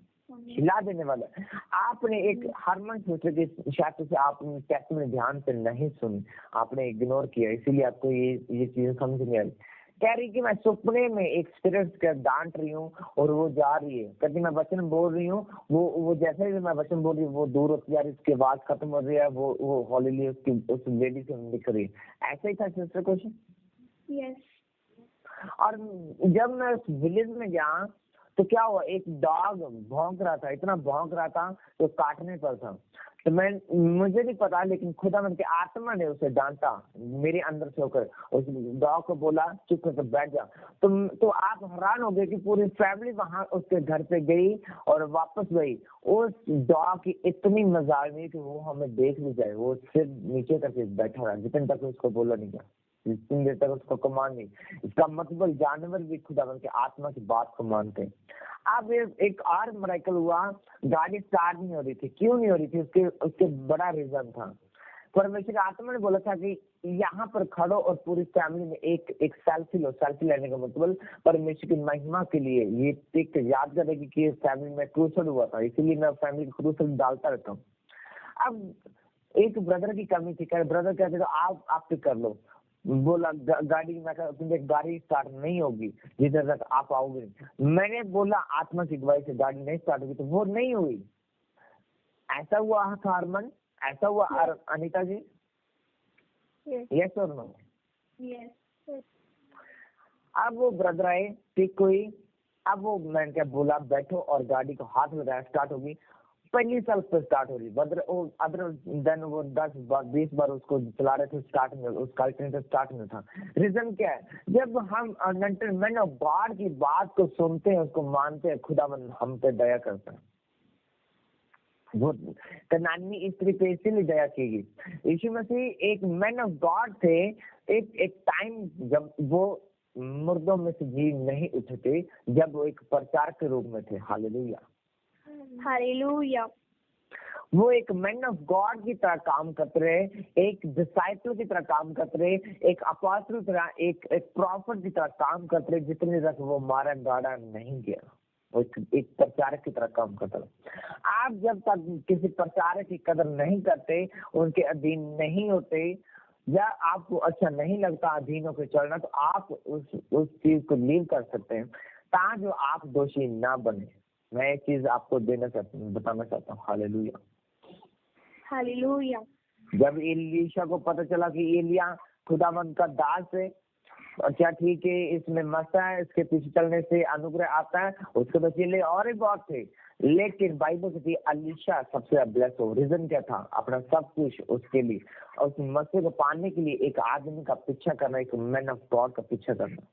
हिला देने वाला है। आपने एक हारमोन सोचे कि शायद से आपने टेस्ट में ध्यान से नहीं सुनी, आपने इग्नोर किया, इसीलिए आपको ये चीजें समझ नहीं आई। कह रही कि मैं सपने में एक स्पिरिट का डांट रही हूँ और वो जा रही है, कभी मैं वचन बोल रही हूँ, वो जैसे ही मैं वचन बोल रही हूँ वो दूर होती जा रही है, उसकी आवाज खत्म हो रही है, वो हॉलीली उसकी उस लेडी से दिख रही है। ऐसा ही था सिस्टर क्वेश्चन। यस। और जब मैं उस विलेज में गया तो क्या हुआ, एक डॉग भौंक रहा था, इतना भौंक रहा था तो काटने पर था। तो मुझे नहीं पता, लेकिन खुदावंद की आत्मा ने उसे डांटा मेरे अंदर से होकर, उस डॉग को बोला चुप करके बैठ जा। तो आप हैरान हो गए कि पूरी फैमिली वहां उसके घर पे गई और वापस गई। उस डॉग की इतनी मजाक नहीं कि वो हमें देख भी जाए, वो सिर्फ नीचे करके बैठा रहा जितने तक उसको बोला नहीं गया, जितनी देर तक उसको कमान नहीं। इसका मतलब जानवर भी खुदावंद की आत्मा की बात को मानते हैं। अब एक और मराइकल हुआ, गाड़ी स्टार्ट नहीं हो रही थी। क्यों नहीं हो रही थी? उसके बड़ा रीजन था। परमेश्वर आत्मा ने बोला था कि यहाँ पर खड़ो और पूरी फैमिली में एक सेल्फी लो। सेल्फी लेने का मतलब परमेश्वर की महिमा के लिए ये एक याद करेगी कि फैमिली में क्रूसल हुआ था, इसीलिए मैं फैमिली क्रूसल डालता रहता हूँ। अब एक ब्रदर की कमी थी, ब्रदर कहते तो आप पिक कर लो। बोला गाड़ी में गाड़ी स्टार्ट नहीं होगी जिधर तक आप आओगे नहीं। मैंने बोला आत्मा की गवाही से गाड़ी नहीं स्टार्ट होगी, तो वो नहीं हुई। ऐसा हुआ हारमन, ऐसा हुआ अनीता जी? यस और नो? यस। अब वो ब्रदर आए, पिक हुई। अब वो मैंने क्या बोला बैठो और गाड़ी को हाथ लगाया, स्टार्ट होगी। पहली साल पर स्टार्ट हो रही, अदर देन वो 10-20 बार उसको चला रहे थे, स्टार्ट में उसका स्टार्ट में था। रीजन क्या है? जब हम मैंने गॉड की बात को सुनते हैं, उसको मानते हैं, खुदावंद हम पे दया करता है। वो कनानी स्त्री पे इसीलिए दया की। यीशु मसीह एक मैन ऑफ गॉड थे। एक टाइम जब वो मुर्दों में से जी नहीं उठे थे, जब वो एक प्रचारक के रूप में थे। Hallelujah, hallelujah. वो एक मैन ऑफ गॉड की तरह काम करते रहे, एक डिसाइपल की तरह काम करते रहे, एक अपोस्टल की तरह, एक प्रॉफिट की तरह काम करते रहे, जितने तक वो मारा गाड़ा नहीं गया। वो एक प्रचारक की तरह काम करता रहा। आप जब तक किसी प्रचारक की कदर नहीं करते, उनके अधीन नहीं होते, या आपको अच्छा नहीं लगता अधीन होकर चलना, तो आप उस चीज को लीव कर सकते हैं, ताकि आप दोषी ना बने। मैं एक चीज आपको बताना चाहता हूँ। Hallelujah, hallelujah. जब एलीशा को पता चला कि एलिया खुदावंद का दास है, क्या ठीक है, इसमें मसा है, इसके पीछे चलने से अनुग्रह आता है, उसके बचीले और ही बहुत थे। लेकिन बाइबल कहती है अलीशा सबसे ब्लेस हो। रीजन क्या था? अपना सब कुछ उसके लिए और उस मसीह को पाने के लिए एक आदमी का पीछा करना, एक मैन ऑफ गॉड का पीछा करना।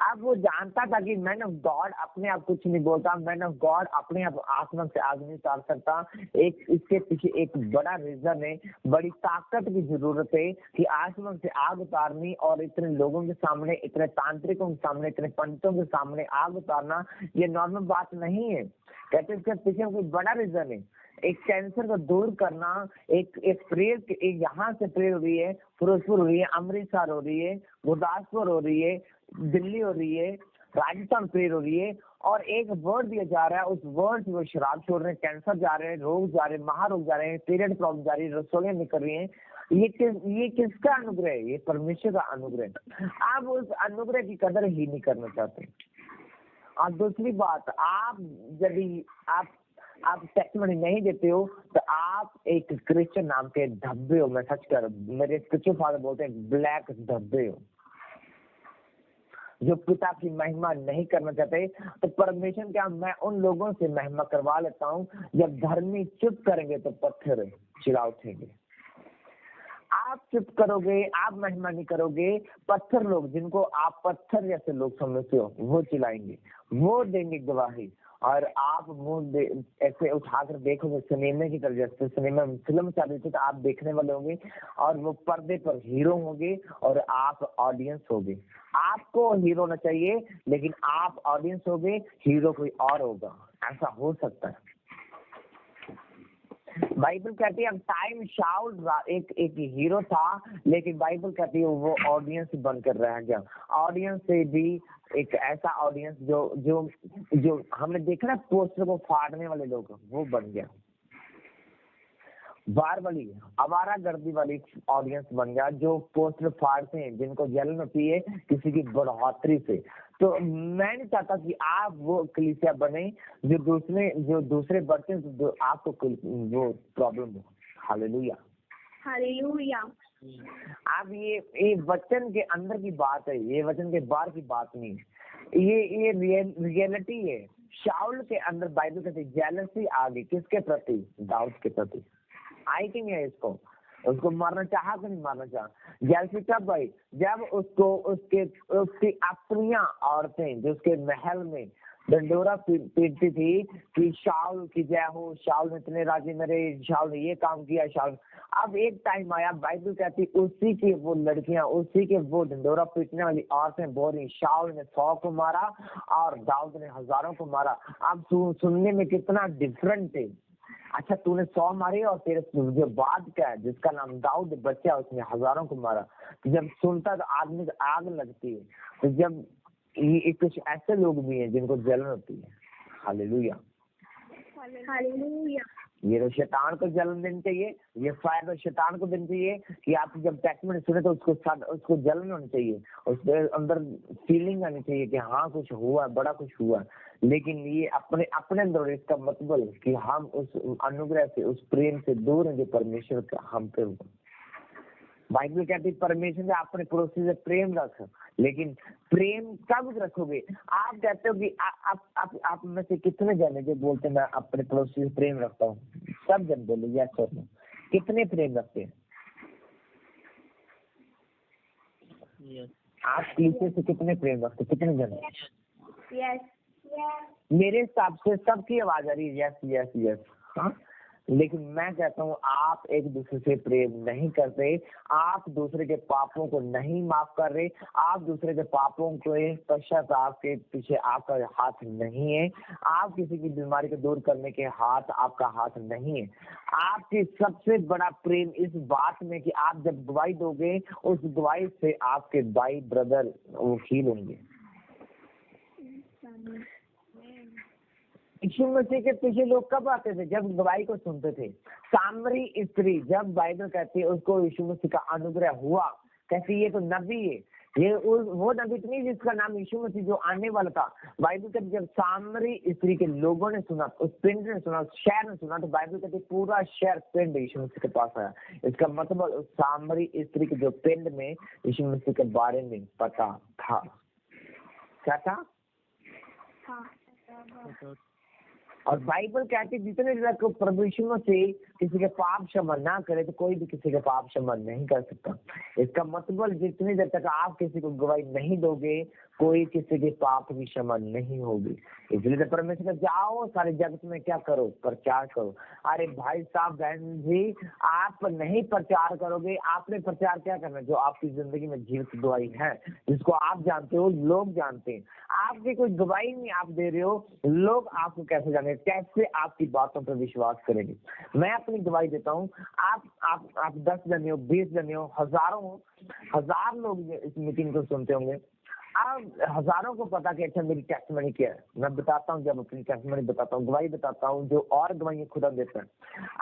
अब वो जानता था कि मैन ऑफ गॉड अपने आप कुछ नहीं बोलता, मैन ऑफ गॉड अपने आप आसमान से आग नहीं उतार सकता। एक इसके पीछे एक बड़ा रीजन है, बड़ी ताकत की जरूरत है कि आसमान से आग उतारनी और इतने लोगों के सामने, इतने तांत्रिकों के सामने, इतने पंडितों के सामने आग उतारना ये नॉर्मल बात नहीं है। कहते इसके पीछे कोई बड़ा रीजन है। एक कैंसर को दूर करना, एक प्रेयर, एक यहाँ से प्रेयर हो रही है, फिरोजपुर हो रही है, अमृतसर हो रही है, गुरदासपुर हो रही है, दिल्ली हो रही है, राजस्थान प्रेयर हो रही है, और एक वर्ड दिया जा रहा है, उस वर्ड से वो शराब छोड़ रहे हैं, कैंसर जा रहे हैं, रोग जा रहे हैं, महारोग जा रहे हैं, पीरियड प्रॉब्लम जा रही है, रसोइयां निकल रही हैं। ये किसका अनुग्रह है? ये परमेश्वर का अनुग्रह। आप उस अनुग्रह की कदर ही नहीं करना चाहते। और दूसरी बात, आप यदि आप टेस्टिमनी नहीं देते हो तो आप एक क्रिश्चियन नाम के धब्बे हो। मैं सच कर, मेरे स्पिरिचुअल फादर बोलते हैं ब्लैक धब्बे हो, जो पिता की महिमा नहीं करना चाहते। तो परमेश्वर क्या, मैं उन लोगों से महिमा करवा लेता हूँ, जब धर्मी चुप करेंगे तो पत्थर चिल्ला उठेंगे। आप चुप करोगे, आप महिमा नहीं करोगे, पत्थर लोग, जिनको आप पत्थर जैसे लोग समझते हो, वो चिल्लाएंगे, वो देंगे गवाही। और आप मुंह ऐसे उठाकर देखोगे सिनेमा की तरह, जैसे सिनेमा में फिल्म चल रही थी तो आप देखने वाले होंगे, और वो पर्दे पर हीरो होंगे और आप ऑडियंस होगे। आपको हीरो होना चाहिए, लेकिन आप ऑडियंस होगे, हीरो कोई और होगा। ऐसा हो सकता है। बाइबल कहती है अब टाइम शाउल एक हीरो था, लेकिन बाइबल कहती है वो ऑडियंस बनकर रह गया। ऑडियंस से भी एक ऐसा ऑडियंस जो जो जो हमने देखा ना, पोस्टर को फाड़ने वाले लोग, वो बन गया। बार वाली आवारा गर्दी वाली ऑडियंस बन गया, जो पोस्टर फाड़ते हैं, जिनको जलन होती है किसी की बढ़ोतरी से। तो मैं नहीं चाहता कि आप वो कलीसिया बने जो दूसरे बढ़ते हैं तो आपको वो प्रॉब्लम हो। Hallelujah, hallelujah. अब ये वचन के अंदर की बात है, ये वचन के बाहर की बात नहीं है। ये रियलिटी है। शाउल के अंदर बाइबल कहती जेलसी आ गई, किसके प्रति? दाऊद के प्रति। आई कि नहीं है? उसको मारना चाहा कि नहीं मारना चाहा? जैसे कब भाई, जब उसकी अपनी औरतें जो उसके महल में डंडोरा पीटती थी कि शाउल की जय हो, शाउल ने इतने राजे मेरे, शाउल ने ये काम किया, शाउल। अब एक टाइम आया, बाइबल कहती उसी की वो लड़कियां, उसी के वो डंडोरा पीटने वाली औरतें बोल रही शाउल ने 100 को मारा और दाऊद ने हजारों को मारा। अब सुनने में कितना डिफरेंट है। अच्छा, तूने 100 मारे और तेरे जो बाद का है, जिसका नाम दाऊद बच्चा, उसने हजारों को मारा। जब सुनता तो आदमी को आग लगती है। तो जब ये कुछ ऐसे लोग भी हैं जिनको जलन होती है। Hallelujah, hallelujah. ये तो शैतान को जलन देनी चाहिए, ये फायदा शैतान को देना चाहिए कि आप जब टेस्टमेंट सुने तो उसको जलन होनी चाहिए, उसके अंदर फीलिंग आनी चाहिए कि हाँ कुछ हुआ, बड़ा कुछ हुआ। लेकिन ये अपने अंदर, इसका मतलब कि हम उस अनुग्रह से, उस प्रेम से दूर हैं जो परमेश्वर का हम पे हुआ। बाइबल कहती है परमेश्वर से अपने पड़ोसी से प्रेम रख। लेकिन प्रेम कब रखोगे? आप कहते हो कि आप में से कितने जने जो बोलते हैं मैं अपने पड़ोसी से प्रेम रखता हूँ? सब जन बोलो यस और नो। कितने प्रेम रखते हैं? आप कलीसिया से कितने प्रेम रखते? कितने जन? यस। मेरे हिसाब से सबकी आवाज आ रही है यस यस यस। हाँ, लेकिन मैं कहता हूँ आप एक दूसरे से प्रेम नहीं करते, आप दूसरे के पापों को नहीं माफ कर रहे, आप दूसरे के पापों को पश्चाताप के पीछे आपका हाथ नहीं है, आप किसी की बीमारी को दूर करने के हाथ आपका हाथ नहीं है। आपकी सबसे बड़ा प्रेम इस बात में कि आप जब गवाही दोगे, उस गवाही से आपके भाई ब्रदर वो फील होंगे। यीशु मसीह के पीछे लोग कब आते थे? जब गवाही को सुनते थे। सामरी स्त्री, जब बाइबल कहती है उसको यीशु मसीह का अनुग्रह हुआ, कहती ये तो नबी है, ये वो नबी नहीं जिसका नाम यीशु मसीह जो आने वाला था। बाइबल कहती जब सामरी स्त्री के लोगों ने सुना, उस पिंड ने सुना, उस शहर ने सुना, तो बाइबल कहती पूरा शहर पिंड यीशु मसीह के पास आया। इसका मतलब उस सामरी स्त्री के जो पिंड में यीशु मसीह के बारे में पता था। क्या था? हाँ। और बाइबल कहती है जितने तक प्रभु यीशु मसीह किसी के पाप क्षमा ना करे तो कोई भी किसी के पाप क्षमा नहीं कर सकता। इसका मतलब जितनी देर तक आप किसी को गवाही नहीं दोगे कोई किसी के पाप की क्षमा नहीं होगी। इसलिए तो परमेश्वर का जाओ सारे जगत में क्या करो, प्रचार करो। अरे भाई साहब बहन जी, आप नहीं प्रचार करोगे, आपने प्रचार क्या करना जो आपकी जिंदगी में जीवित गवाही है, जिसको आप जानते हो, लोग जानते हैं। आपकी कोई गवाही नहीं आप दे रहे हो, लोग आपको कैसे जानेंगे, कैसे आपकी बातों पर विश्वास करेंगे। मैं अपनी गवाही देता हूँ, आप 10 जने हो, 20 जने हो, हजार लोग इस मीटिंग को सुनते होंगे। अब हजारों को पता कि अच्छा मेरी टेस्टिमनी क्या है। मैं बताता हूँ, जब अपनी टेस्टिमनी बताता हूँ, गवाही बताता हूँ, जो और गवाही खुदा देता है।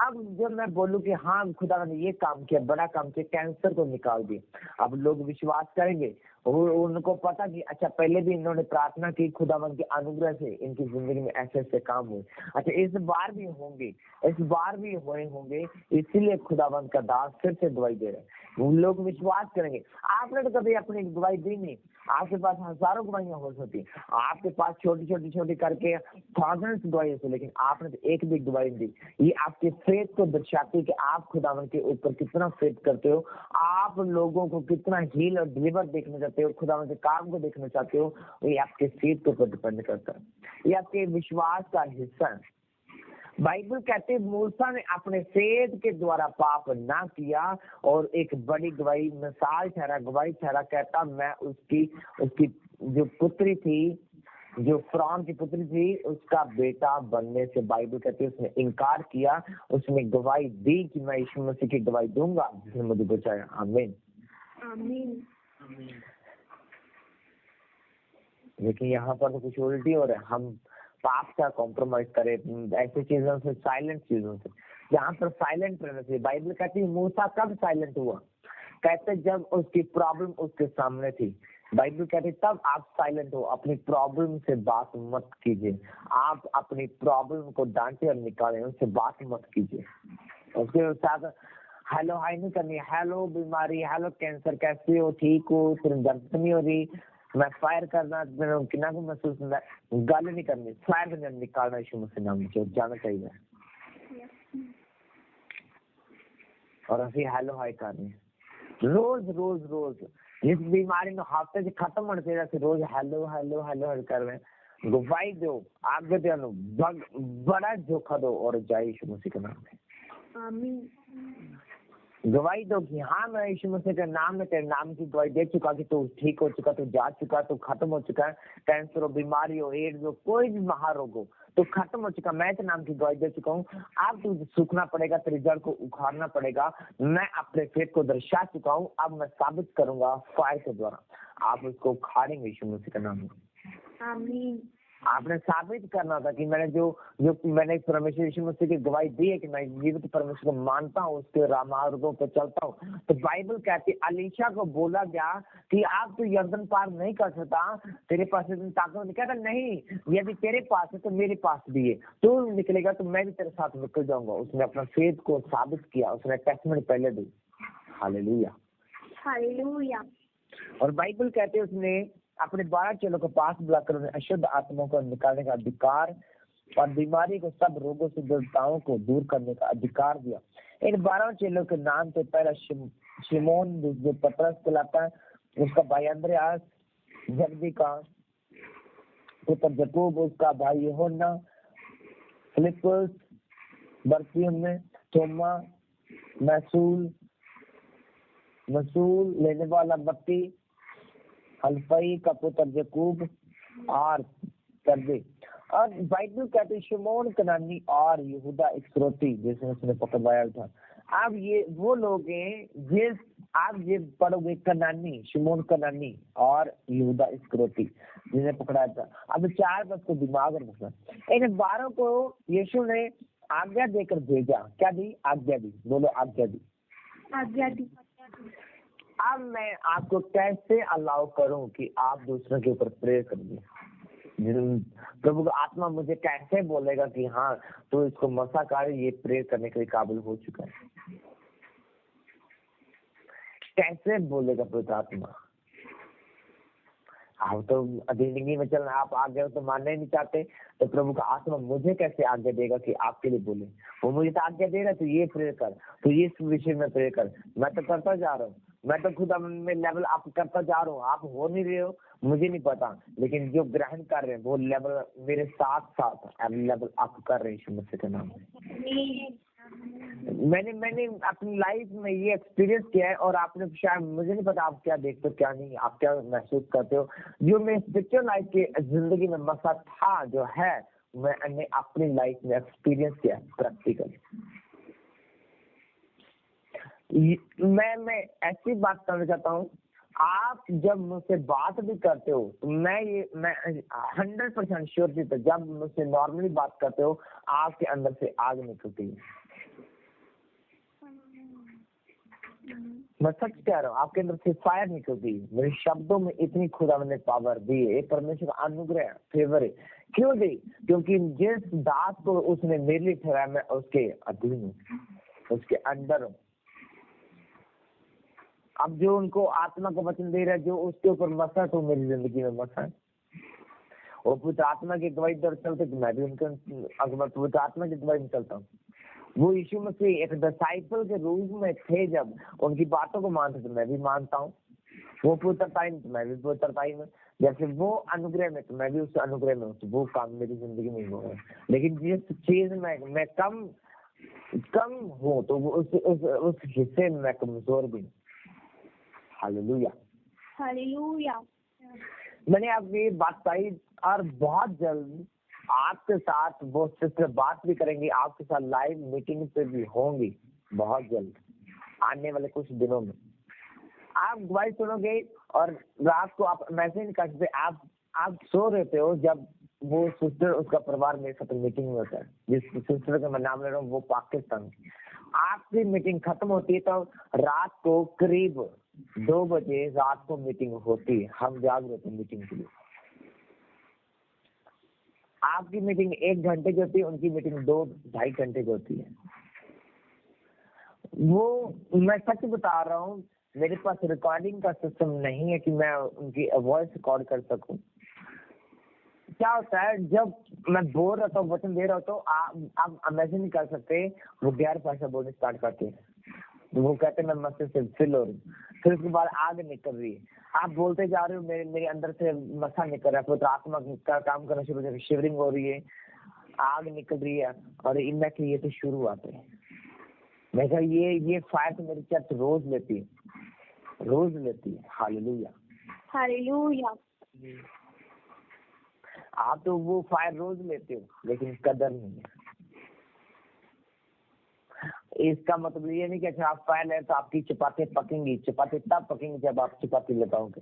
अब जब मैं बोलूँ कि हाँ खुदा ने ये काम किया, बड़ा काम किया, कैंसर को निकाल दिया, अब लोग विश्वास करेंगे। उनको पता कि अच्छा पहले भी इन्होंने प्रार्थना की, खुदावन के अनुग्रह से इनकी जिंदगी में ऐसे ऐसे काम हुए, अच्छा इस बार भी होंगे, इस बार भी हुए होंगे, इसीलिए खुदावन का दास फिर से गवाही दे रहे हैं। उन लोग विश्वास करेंगे। आपने तो कभी अपनी गवाही दी नहीं, आपके पास हजारों गवाहियां हो सकती, आपके पास छोटी करके थाउजेंड्स गवाही होती, लेकिन आपने तो एक भी गवाही दी। ये आपके फेथ को दर्शाती है कि आप खुदावन के ऊपर कितना फेथ करते हो, आप लोगों को कितना हील और डिलीवर देखना चाहते हो, खुदावन के काम को देखना चाहते हो। ये आपके फेथ के ऊपर डिपेंड करता है, ये आपके विश्वास का हिस्सा है। बाइबल कहते हैं मूसा ने अपने फेथ के द्वारा पाप ना किया और एक बड़ी गवाही मिसाल ठहरा, गवाही ठहरा। कहता मैं उसकी जो पुत्री थी, जो फिरौन की पुत्री थी, उसका बेटा बनने से बाइबल कहती है उसने इनकार किया, उसने गवाही दी कि मैं यीशु मसीह की गवाही दूंगा जिसने मुझे बचाया। आमीन आमीन। लेकिन यहाँ पर तो कुछ उल्टी हो रहा है, हम पाप का कॉम्प्रोमाइज करें ऐसी चीजों से, साइलेंट चीजों से, जहाँ पर साइलेंट रहना चाहिए। बाइबल कहती है मूसा कब साइलेंट हुआ, कहते जब उसकी प्रॉब्लम उसके सामने थी। बाइबल कहती तब आप साइलेंट हो, अपनी प्रॉब्लम से बात मत कीजिए, आप अपनी प्रॉब्लम को डांटे और निकालें, उससे बात मत कीजिए। उसके साथ हेलो हाई नहीं करनी, हेलो बीमारी, हेलो कैंसर, कैसे हो, ठीक हो, फिर दर्द नहीं हो रही, मैं फायर करना कितना को महसूस होता है, गाली नहीं करनी, फायर करना, निकालना यीशु मसीह नाम से जाना चाहिए। और अभी हेलो हाई करनी रोज रोज रोज, इस बीमारी में हफ्ते से खत्म होने चाहिए, रोज हेलो हेलो हेलो हेलो कर रहे हैं। गवाही दो, आगे दो, बड़ा धोखा दो और जाए यीशु मसीह के नाम में। आमीन। गवाही दो कि हाँ मैं यीशु मसीह के नाम में तेरे नाम की गवाही दे चुका कि तू ठीक हो चुका, तू जा चुका, तू खत्म हो चुका है। कैंसर हो, बीमारी हो, एड्स हो, कोई भी महारोग हो, तो खत्म हो चुका, मैं तेरे नाम की गवाही दे चुका हूँ। अब तू सूखना पड़ेगा, तेरी जड़ को उखाड़ना पड़ेगा। मैं अपने फेथ को दर्शा चुका हूँ, अब मैं साबित करूंगा फायर के द्वारा, आप उसको उखाड़ेंगे यीशु मसीह के नाम में। आमीन। आपने साबित करना था कि मैंने जो मैंने परमेश्वर यीशु मसीह की गवाही दी है कि मैं जीवित परमेश्वर को मानता हूँ, उसके रामार्गों पर चलता हूँ। तो बाइबल कहती अलीशा को बोला गया कि आप तो यरदन पार नहीं कर सकता, तेरे पास इतनी ताकत नहीं। कहता नहीं, यदि तेरे पास है तो मेरे पास भी है, तू निकलेगा तो मैं भी तेरे साथ निकल जाऊंगा। उसने अपना फेथ को साबित किया, उसने टेस्टमनी पहले दी। Hallelujah hallelujah. और बाइबल कहते हैं उसने अपने 12 चेलों के पास बुलाकर उन्हें अशुद्ध आत्माओं को निकालने का अधिकार और बीमारी को, सब रोगों से, दुर्बलताओं को दूर करने का अधिकार दिया। इन 12 चेलों के नाम से पहला शिमोन जो पतरस कहलाता है, उसका भाई अंद्रयास, जब्दी का पुत्र याकूब, उसका भाई यूहन्ना, फिलिप्पुस, बरतुल्मै, थोमा, मसूल लेने वाला बत्ती, हल्फई का पुत्र याकूब और तर्दे। और बाइबल कहते हैं शिमोन कनानी और यहूदा इस्करियोती जिसने उसने पकड़वाया था। अब ये वो लोग हैं जिस आप ये पढ़ोगे, कनानी, शिमोन कनानी और यहूदा इस्करियोती जिन्हें पकड़ाया था। अब 4 बस को दिमाग में रखना, इन 12 को यीशु ने आज्ञा देकर भेजा। क्या दी? आज्ञा दी। बोलो आज्ञा दी। आज्ञा दी। अब मैं आपको कैसे अलाउ करूं कि आप दूसरों के ऊपर प्रेयर करेंगे? प्रभु का आत्मा मुझे कैसे बोलेगा कि हाँ तो इसको मसा कर, ये प्रेयर करने के लिए काबिल हो चुका है? कैसे बोलेगा प्रभु आत्मा? आप तो जिंदगी में चलना, आप आ गए हो तो मानना ही नहीं चाहते, तो प्रभु का आत्मा मुझे कैसे आज्ञा देगा कि आपके लिए बोले? वो मुझे तो आज्ञा दे रहा है, तो ये प्रेयर कर, तो ये इस विषय में प्रेयर कर। मैं तो करता जा रहा हूँ, मैं तो खुद अपने लेवल अप करता जा रहा हूँ। आप हो नहीं रहे हो मुझे नहीं पता, लेकिन जो ग्रहण कर रहे हैं वो लेवल मेरे साथ साथ लेवल अप कर रहे हैं यीशु मसीह के नाम में। मैंने अपनी लाइफ में ये एक्सपीरियंस किया है, और आपने शायद, मुझे नहीं पता आप क्या देखते हो क्या नहीं, आप क्या महसूस करते हो। जो मैं स्पिरिचुअल लाइफ के जिंदगी में मसा था जो है, मैंने अपनी लाइफ में एक्सपीरियंस किया प्रैक्टिकल। मैं ऐसी बात करना चाहता हूँ, आप जब मुझसे बात भी करते हो तो मैं 100% श्योर थी, तो जब मुझसे नॉर्मली बात करते हो आपके अंदर से आग निकलती है। मैं सच कह रहा हूँ, आपके अंदर से फायर निकलती है। मेरे शब्दों में इतनी खुदा ने पावर दी है, परमेश्वर का अनुग्रह फेवर है। क्यों दी? क्योंकि जिस दास को उसने मेरे लिए ठहराया, मैं उसके अधीन हूँ, उसके अंदर हूँ। अब जो उनको आत्मा का वचन दे रहा है, जो उसके ऊपर मसट हो मेरी जिंदगी में मसट, और पवित्र आत्मा की गवाही दर चलते, तो मैं भी उनके पवित्र आत्मा की गवाही में चलता हूँ। वो यीशु मसीह एक डिसाइपल के रूप में थे, जब उनकी बातों को मानते तो मैं भी मानता हूँ। वो पवित्रता में तो मैं भी पवित्रता में, जैसे वो अनुग्रह में तो मैं भी उस अनुग्रह में हूँ। तो वो काम मेरी जिंदगी में हो रहा है, लेकिन जिस चीज में मैं कम हूँ, तो वो उस हिस्से में मैं कमजोर भी हूँ। Hallelujah, hallelujah. मैंने आपको ये बात कही, और बहुत जल्द आपके साथ वो सिस्टर बात भी करेंगी, आपके साथ लाइव मीटिंग पे भी होंगी बहुत जल्द, आने वाले कुछ दिनों में। आप गवाही सुनोगे, और रात को आप मैसेज नहीं कर सकते, आप सो रहते हो, जब वो सिस्टर, उसका परिवार मेरे साथ मीटिंग में होता है। जिस सिस्टर का मैं नाम ले रहा हूँ वो पाकिस्तान, आपकी मीटिंग खत्म होती है तो रात को करीब 2 बजे रात को मीटिंग होती है। हम जाग रहे थे मीटिंग के लिए। आपकी मीटिंग 1 घंटे की होती है, उनकी मीटिंग 2-2.5 घंटे की होती है। वो मैं सच बता रहा हूँ, मेरे पास रिकॉर्डिंग का सिस्टम नहीं है कि मैं उनकी वॉइस रिकॉर्ड कर सकूं। क्या होता है, जब मैं बोल रहा था, वचन दे रहा हूँ, तो आप इमेजिन नहीं कर सकते, वो गैर भाषा बोलने स्टार्ट करते हैं। वो कहते हैं मैं मस्जिद से फिल हो रही हूँ, फिर उसके बाद आग निकल रही है। आप बोलते जा रहे हो, मेरे अंदर से मसा निकल रहा है, पवित्र आत्मा का काम करना शुरू हो, शिवरिंग हो रही है, आग निकल रही है। और इनमें कि ये तो शुरुआत है। मैं कहा ये फायर तो मेरी चर्च रोज लेती है। Hallelujah, hallelujah. आप तो वो फायर रोज लेते हो, लेकिन कदर नहीं है। इसका मतलब ये नहीं कि अच्छा आप फायर ले तो आपकी चपाती पकेंगी। चपाती तब पकेंगी जब आप चपाती लगाओगे।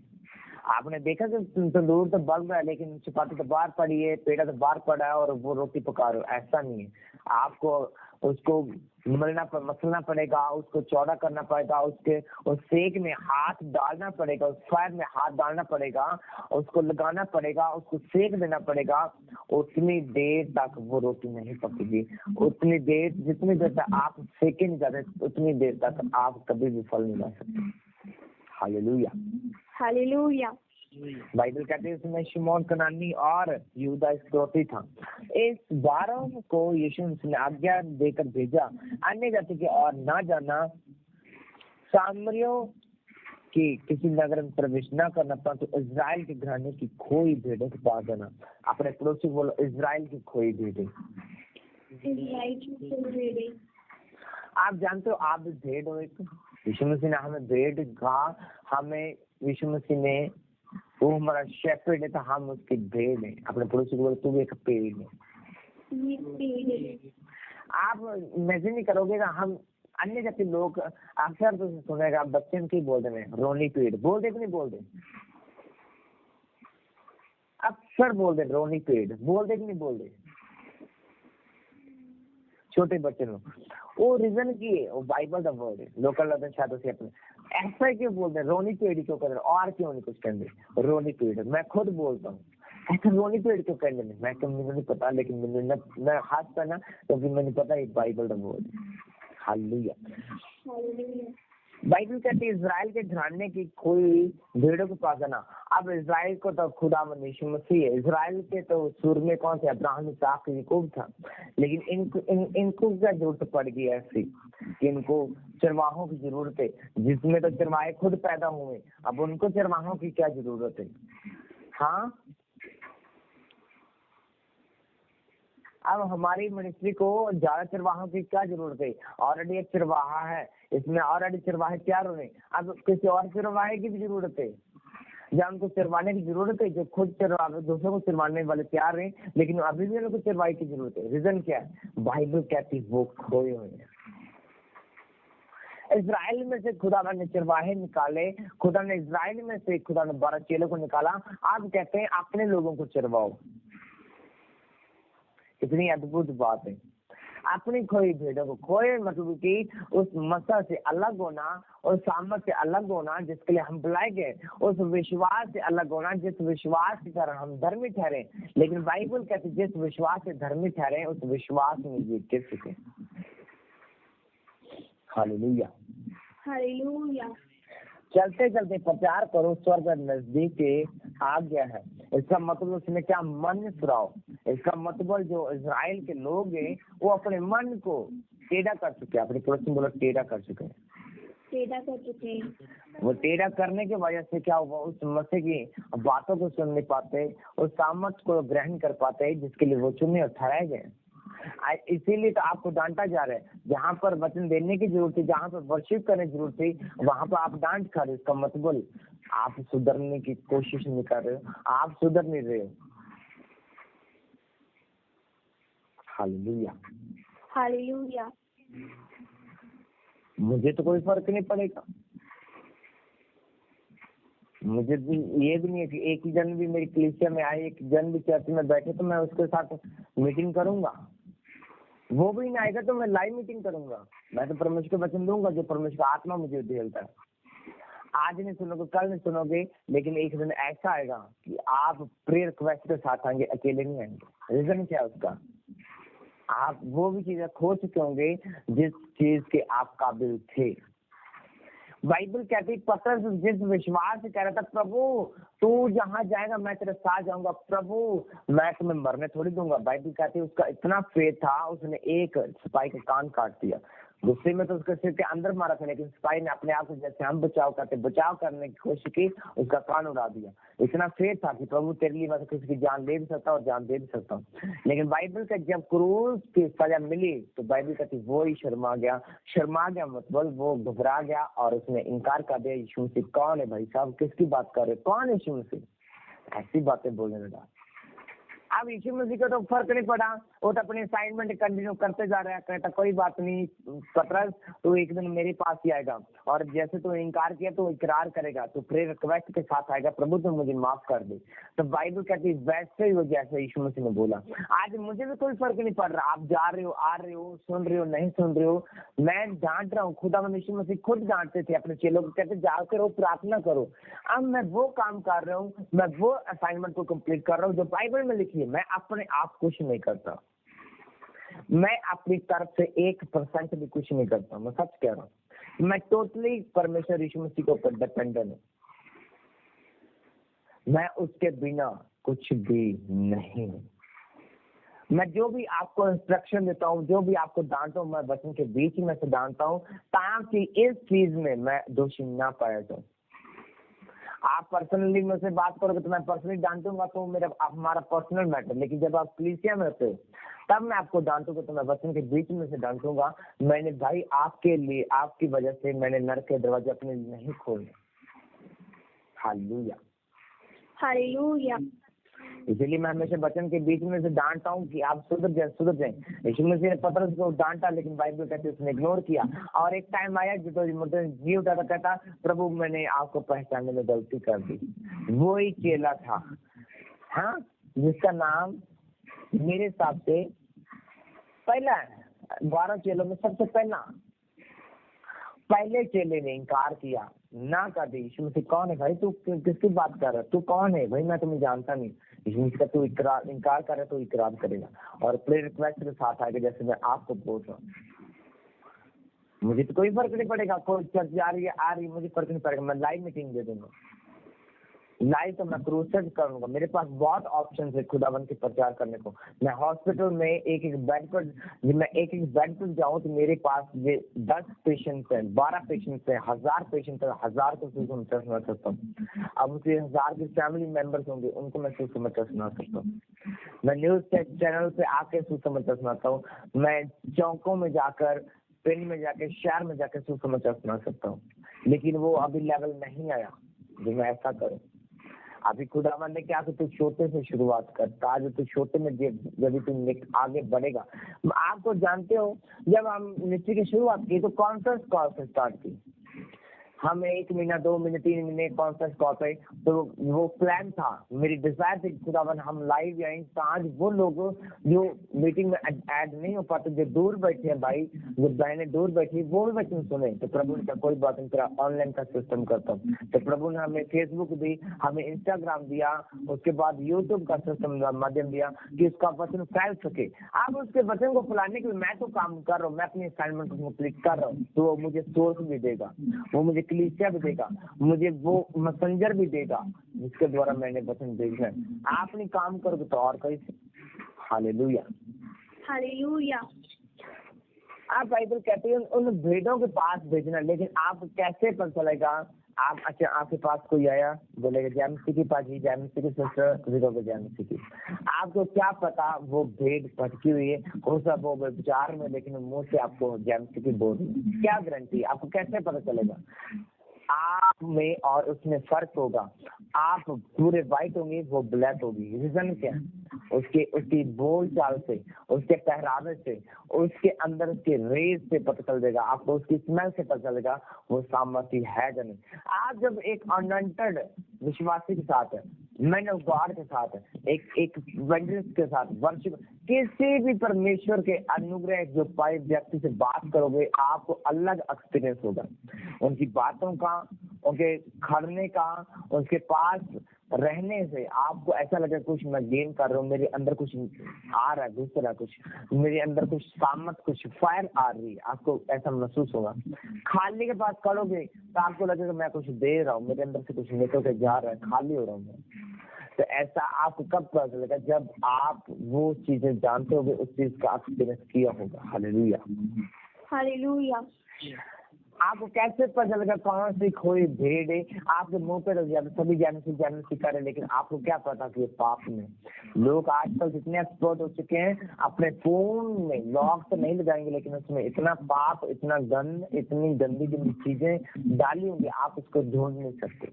आपने देखा कि तंदूर तो बल रहा है, लेकिन चपाती तो बाहर पड़ी है, पेड़ा तो बाहर पड़ा है, और वो रोटी पका रहे हो। ऐसा नहीं है, आपको उसको मसलना पड़ेगा, उसको चौड़ा करना पड़ेगा, उस सेक में हाथ डालना पड़ेगा, उस फायर में हाथ डालना पड़ेगा, उसको लगाना पड़ेगा, उसको सेक देना पड़ेगा। उतनी देर तक वो रोटी नहीं पकेगी। उतनी देर, जितनी देर तक आप सेके नहीं जाते, उतनी देर तक आप कभी भी फल नहीं ला सकते। Hallelujah, hallelujah. बाइबल कहते हैं इसमें शिमोन कनानी और यहूदा इस्करियोती था। इस 12 को यीशु ने आज्ञा देकर भेजा, अन्य जाति के और ना जाना, सामरियों की किसी नगर में प्रवेश न करना, परंतु इजराइल के घराने की खोई भेड़ों के पास जाना। अपने पड़ोसी को बोलो, इजराइल की खोई भेड़ें। आप जानते हो आप भी भेड़ हो एक। यीशु मसीह ने हमें भेड़ कहा, हमें यीशु मसीह ने, वो हमारा शेफर्ड है, तो हम उसके भेड़ हैं। अपने पड़ोसी को बोलो, तू भी एक पेड़ है। आप इमेजिन नहीं करोगे ना, हम अन्य जाति लोग अक्सर तो सुनेगा, बच्चे की बोल रहे हैं रोनी पेड़, बोल दे कि नहीं बोल दे, अक्सर बोल दे रोनी पेड़, बोल दे कि नहीं बोल दे, छोटे बच्चे लोग। वो रीजन की है, वो बाइबल का वर्ड है, लोकल लफ्ज शायद उसे अपने ऐसा क्यों बोलते हैं, रोनी पेड़ क्यों कर रहे, और क्यों नहीं कुछ कहते रोनी पेड़। मैं खुद बोलता हूँ ऐसा रोनी पेड़ क्यों कहने में, मैं मुझे नहीं पता, लेकिन मैं हाथ पहना क्योंकि मुझे पता है बाइबल का वर्ड है। हालेलुया। बाइबल कहती है इजराइल के घराने की कोई भेड़ों के पास आना। अब इजराइल को तो खुदा यीशु मसीह है, इजराइल के तो सूरमे कौन थे? अब्राहम, इसहाक, याकूब था। लेकिन इनको क्या जरूरत पड़ गई ऐसी कि इनको चरवाहों की जरूरत है, जिसमें तो चरवाहे खुद पैदा हुए, अब उनको चरवाहों की क्या जरूरत है? हाँ, अब हमारी मिनिस्ट्री को ज्यादा चरवाहों की क्या जरूरत है? ऑलरेडी एक चरवाहा है, इसमें ऑलरेडी चरवाहे तैयार हो रहे, अब किसी और चरवाहे की भी जरूरत है? या उनको चरवाने की जरूरत है? जो खुद चरवाहे दूसरों को चरवाने वाले तैयार हैं, लेकिन अभी भी उनको चरवाई की जरूरत है। रीजन क्या है? बाइबल कहती वो खोए हुए हैं। इजराइल में से खुदा ने चरवाहे निकाले, खुदा ने इजराइल में से खुदा ने 12 चेलों को निकाला। अब कहते हैं अपने लोगों को चरवाओ। कितनी अद्भुत बात है। अपनी खोई भेड़ों को, खोए मतलब कि उस मसा से अलग होना, उस सामत से अलग होना जिसके लिए हम बुलाए गए, उस विश्वास से अलग होना जिस विश्वास के कारण हम धर्मी ठहरे। लेकिन बाइबल कहती जिस विश्वास से धर्मी ठहरे उस विश्वास में ये गिर चुके। Hallelujah, hallelujah. चलते चलते प्रचार करो, स्वर्ग नजदीक आ गया है। इसका मतलब उसमें क्या? मन फिराओ। इसका मतलब जो इजराइल के लोग हैं वो अपने मन को टेढ़ा कर चुके हैं। अपने पड़ोसी बोलो टेढ़ा कर चुके हैं, टेढ़ा कर चुके हैं। वो टेढ़ा करने की वजह से क्या हुआ? उस मसीह की बातों को सुन नहीं पाते, उस सामर्थ को ग्रहण कर पाते जिसके लिए वो चुने और ठहराए गए। इसीलिए तो आपको डांटा जा रहा है। जहाँ पर वचन देने की जरूरत थी, जहाँ पर वर्शिप करने की जरूरत थी, वहाँ पर आप डांट खा रहे हो। इसका मतलब आप सुधरने की कोशिश नहीं कर रहे हो, आप सुधर नहीं रहे हो। Hallelujah, hallelujah. मुझे तो कोई फर्क नहीं पड़ेगा। मुझे भी ये भी नहीं है कि एक ही जन भी मेरी कलीसिया में आए, एक जन भी चर्च में बैठे तो मैं उसके साथ मीटिंग करूंगा। वो भी नहीं आएगा तो मैं लाइव मीटिंग करूंगा। मैं तो परमेश्वर को वचन दूंगा जो परमेश्वर का आत्मा मुझे देता है। आज नहीं सुनोगे, कल नहीं सुनोगे, लेकिन एक दिन ऐसा आएगा कि आप प्रेयर रिक्वेस्ट के साथ आएंगे, अकेले नहीं आएंगे। रीजन क्या है उसका? आप वो भी चीजें खो चुके होंगे जिस चीज के आप काबिल थे। बाइबल कहती पतरस जिस विश्वास से कह रहा था, प्रभु तू जहाँ जाएगा मैं तेरे साथ जाऊंगा, प्रभु मैं तुम्हें मरने थोड़ी दूंगा। बाइबल कहती उसका इतना फेथ था, उसने एक सिपाही का कान काट दिया। गुस्से में तो उसके सिर के अंदर मारा था, लेकिन सिपाही ने अपने आप को जैसे हम बचाव करने की कोशिश की, उसका कान उड़ा दिया। इतना फेथ था कि प्रभु तेरे लिए मैं तो किसी की जान ले भी सकता और जान दे भी सकता हूँ। लेकिन बाइबल का जब क्रूस की सजा मिली तो बाइबल कहती वो ही शर्मा गया मतलब वो घबरा गया और उसने इनकार कर दिया। यीशु मसीह कौन है भाई साहब, किसकी बात कर रहे, कौन है यीशु मसीह? ऐसी बातें बोलने लगा। अब यीशु मसीह को तो फर्क नहीं पड़ा, वो तो अपनी असाइनमेंट कंटिन्यू करते जा रहा है। कहता कोई बात नहीं पतरस, तू एक दिन मेरे पास ही आएगा और जैसे तू इनकार किया तो इकरार करेगा, तो प्रेयर रिक्वेस्ट के साथ आएगा, प्रभु तो मुझे माफ कर दे। तो बाइबल कहती है वैसे ही वो जैसे यीशु मसीह ने बोला। आज मुझे भी कोई फर्क नहीं पड़ रहा, आप जा रहे हो, आ रहे हो, सुन रहे हो, नहीं सुन रहे हो, मैं डांट रहा हूँ। खुदा यीशु मसीह खुद डांटते थे अपने चेलों को, कहते जाकर रहो, प्रार्थना करो। अब मैं वो काम कर रहा हूँ, मैं वो असाइनमेंट को कंप्लीट कर रहा हूँ जो बाइबल में लिखी है। मैं अपने आप कुछ नहीं करता, मैं अपनी तरफ से 1% भी कुछ नहीं करता। मैं सच कह रहा हूँ, मैं टोटली परमेश्वर यीशु मसीह के ऊपर डिपेंडेंट हूँ। मैं उसके बिना कुछ भी नहीं हूँ। मैं जो भी आपको इंस्ट्रक्शन देता हूँ, जो भी आपको डांटता हूँ, मैं वचन के बीच में से डांटता हूँ ताकि इस चीज में मैं दोषी ना पाया जाऊँ। आप पर्सनली मुझसे बात करोगे तो मैं पर्सनली डांटूंगा तो मेरा हमारा पर्सनल मैटर। लेकिन जब आप कलीसिया में होते हो तब मैं आपको डांटूंगा तो मैं वचन के बीच में से डांटूंगा। मैंने भाई आपके लिए, आपकी वजह से मैंने नरक के दरवाजे अपने लिए नहीं खोले। Hallelujah, hallelujah. इसीलिए मैं हमेशा वचन के बीच में से डांटता हूँ कि आप सुधर जाए। यीशु मसीह ने पतरस को डांटा, लेकिन बाइबल कहती है उसने इग्नोर किया। और एक टाइम आया जो जी उठाता कहता प्रभु मैंने आपको पहचानने में गलती कर दी। वो ही चेला था, हाँ, जिसका नाम मेरे हिसाब से पहला है 12 चेलों में सबसे पहले चेले ने इनकार किया, ना कर दी। यीशु मसीह कौन है भाई, तू किसकी बात कर रहा है, तू कौन है भाई, मैं तुम्हें जानता नहीं। यीशु मसीह का तू इनकार कर रहा है तो इकरार करेगा और प्रेयर रिक्वेस्ट के साथ आएगा जैसे मैं आपको बोल रहा हूँ। मुझे तो कोई फर्क नहीं पड़ेगा, कोई चर्च जा रही है आ रही है मुझे फर्क नहीं पड़ेगा, मैं लाइव मीटिंग दे दूंगा, लाइव तो मैं क्रूसेड करूंगा। मेरे पास बहुत ऑप्शन है खुदावन के प्रचार करने को। मैं हॉस्पिटल में एक एक बेड पर जाऊं तो मेरे पास ये 10 पेशेंट्स हैं, 12 पेशेंट्स हैं, 1000 पेशेंट्स हैं, 1000 को सुसमाचार सुना सकता हूँ। अब उसे 1000 के फैमिली मेंबर्स होंगे, उनको मैं सुसमाचार सुना सकता हूँ। मैं न्यूज चैनल पे आके सुसमाचार सुनाता हूँ। मैं चौकों में जाकर, पिंड में जाकर, शहर में जाकर सुसमाचार सुना सकता हूँ। लेकिन वो अभी लेवल नहीं आया जो मैं ऐसा करूँ। अभी खुदावन ने क्या कि तू छोटे से शुरुआत कर, आज तू छोटे में जब तू आगे बढ़ेगा। आपको जानते हो, जब हम मिनिस्ट्री की शुरुआत की तो कॉन्फ्रेंस कॉल से स्टार्ट की। हम 1 महीना 2 महीने 3 महीने कॉन्फ्रेंस कॉल पे, तो वो प्लान था, मेरी डिजायर थी खुदावन हम लाइव आए। तो आज वो लोग जो मीटिंग में ऐड नहीं हो पाते, जो दूर बैठे हैं भाई, जो बहनें दूर बैठी, वो भी वचन सुने। तो प्रभु ने कहा कोई बात नहीं, तेरा ऑनलाइन का सिस्टम करता हूँ। तो प्रभु ने हमें फेसबुक दी, हमें इंस्टाग्राम दिया, उसके बाद यूट्यूब का सिस्टम माध्यम दिया कि उसका वचन फैल सके। अब उसके वचन को फैलाने के लिए मैं तो काम कर रहा हूँ, मैं अपनी असाइनमेंट को कंप्लीट कर रहा हूँ, तो वो मुझे सोर्स भी देगा, वो मुझे कलीसिया भी देगा, मुझे वो मैसेंजर भी देगा जिसके द्वारा मैंने वचन भेजना है। आप नहीं काम करोगे तो और कैसे? Hallelujah, hallelujah. आप बाइबल कहते हैं उन भेड़ों के पास भेजना, लेकिन आप कैसे पता चलेगा? आप अच्छा, आपके पास कोई आया बोलेगा जय मसीह की पाजी, जय मसीह की सिस्टर, विरोध जय मसीह की, आपको क्या पता वो भेड़ भटकी हुई है, हो सब वो विचार में, लेकिन मुंह से आपको जय मसीह की बोल रही है, क्या गारंटी? आपको कैसे पता चलेगा? आप में और उसमें फर्क होगा। आप पूरे व्हाइट होंगे, वो ब्लैक होगी। रीजन क्या? उसकी बोल चाल से, उसके पहरावे से, उसके अंदर उसके रेस से पता चल जाएगा आपको, उसकी स्मेल से पता चलेगा वो सामर्थ्य है या नहीं। आप जब एक अनअंटर्ड विश्वासी के साथ है, मैन ऑफ गॉड के साथ है, एक वेंजर्स के साथ, वर्शिप, किसी भी परमेश्वर के अनुग्रह जो पाए व्यक्ति से बात करोगे, आपको अलग एक्सपीरियंस होगा। उनकी बातों का, उनके खड़ने का, उसके पास रहने से आपको ऐसा लगे कुछ मैं गेन कर रहा हूँ, मेरे अंदर कुछ आ रहा है, दूसरा कुछ मेरे अंदर कुछ सामर्थ, कुछ फायर आ रही है, आपको ऐसा महसूस होगा। खाली के पास करोगे तो आपको लगेगा मैं कुछ दे रहा हूँ, मेरे अंदर से कुछ निकल के जा रहा है, खाली हो रहा हूँ मैं। तो ऐसा आपको कब पता चलेगा? जब आप वो चीजें जानते होगे, उस चीज का एक्सपीरियंस किया होगा। Hallelujah, hallelujah. आपको कैसे पता चलेगा कौन सी खोई भेड़ है? आपके मुंह पे सभी जानने सिखा रहे, लेकिन आपको क्या पता कि ये पाप में। लोग आजकल जितने एक्सपर्ट हो चुके हैं, अपने फोन में लॉक तो नहीं लगाएंगे, लेकिन उसमें इतना पाप, इतना गंद, इतनी गंदी गंदी चीजें डाली होंगी, आप उसको ढूंढ नहीं सकते।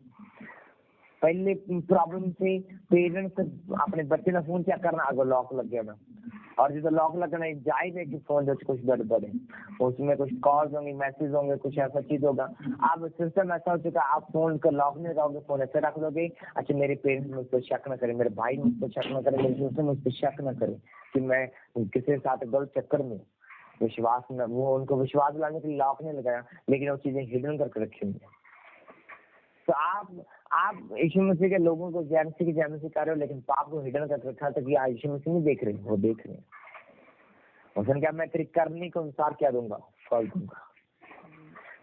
पहले प्रॉब्लम थी पेरेंट्स अपने बच्चे ने फोन चेक करना, अगर लॉक लग गया ना, और जो लॉक लगना जाहिर है कि फोन जो कुछ गड़बड़ है, उसमें कुछ कॉल्स होंगे, मैसेज होंगे, कुछ ऐसा चीज होगा। अब सिस्टम ऐसा हो चुका है, आप फोन का लॉक नहीं लगाओगे, फोन ऐसे रख दोगे, अच्छा मेरे पेरेंट्स मुझ पर शक न करें, मेरे भाई मुझ पर शक न करें, मेरे दोस्त मुझ पर शक न करें कि मैं किसी के साथ गलत चक्कर में। विश्वास न, वो उनको विश्वास दिलाने के लिए लॉक नहीं लगाया, लेकिन वो चीजें हिडन करके रखी हुई है। तो आप यीशु मसीह के लोगों को जय मसीह कर रहे हो, लेकिन पाप को हिडन कर रखा था कि यीशु मसीह नहीं देख रहे, वो देख रहे हैं। उसने क्या, मैं तेरी करनी के अनुसार क्या दूंगा, फल दूंगा।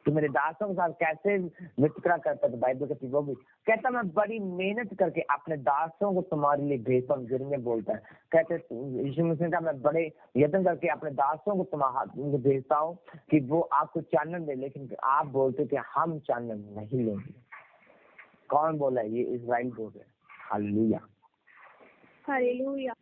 तो मेरे दासों के साथ कैसे वितकरा करता था बाइबल कहती, वो भी कहता मैं बड़ी मेहनत करके अपने दासों को तुम्हारे लिए भेजता हूँ। जिनमें बोलता है, कहते यीशु मसीह का मैं बड़े यत्न करके अपने दासों को तुम्हारे भेजता हूँ कि वो आपको चानन दे, लेकिन आप बोलते कि हम चानन नहीं लेंगे। कौन बोला है? ये इज़राइल बोल रहे। Hallelujah, hallelujah.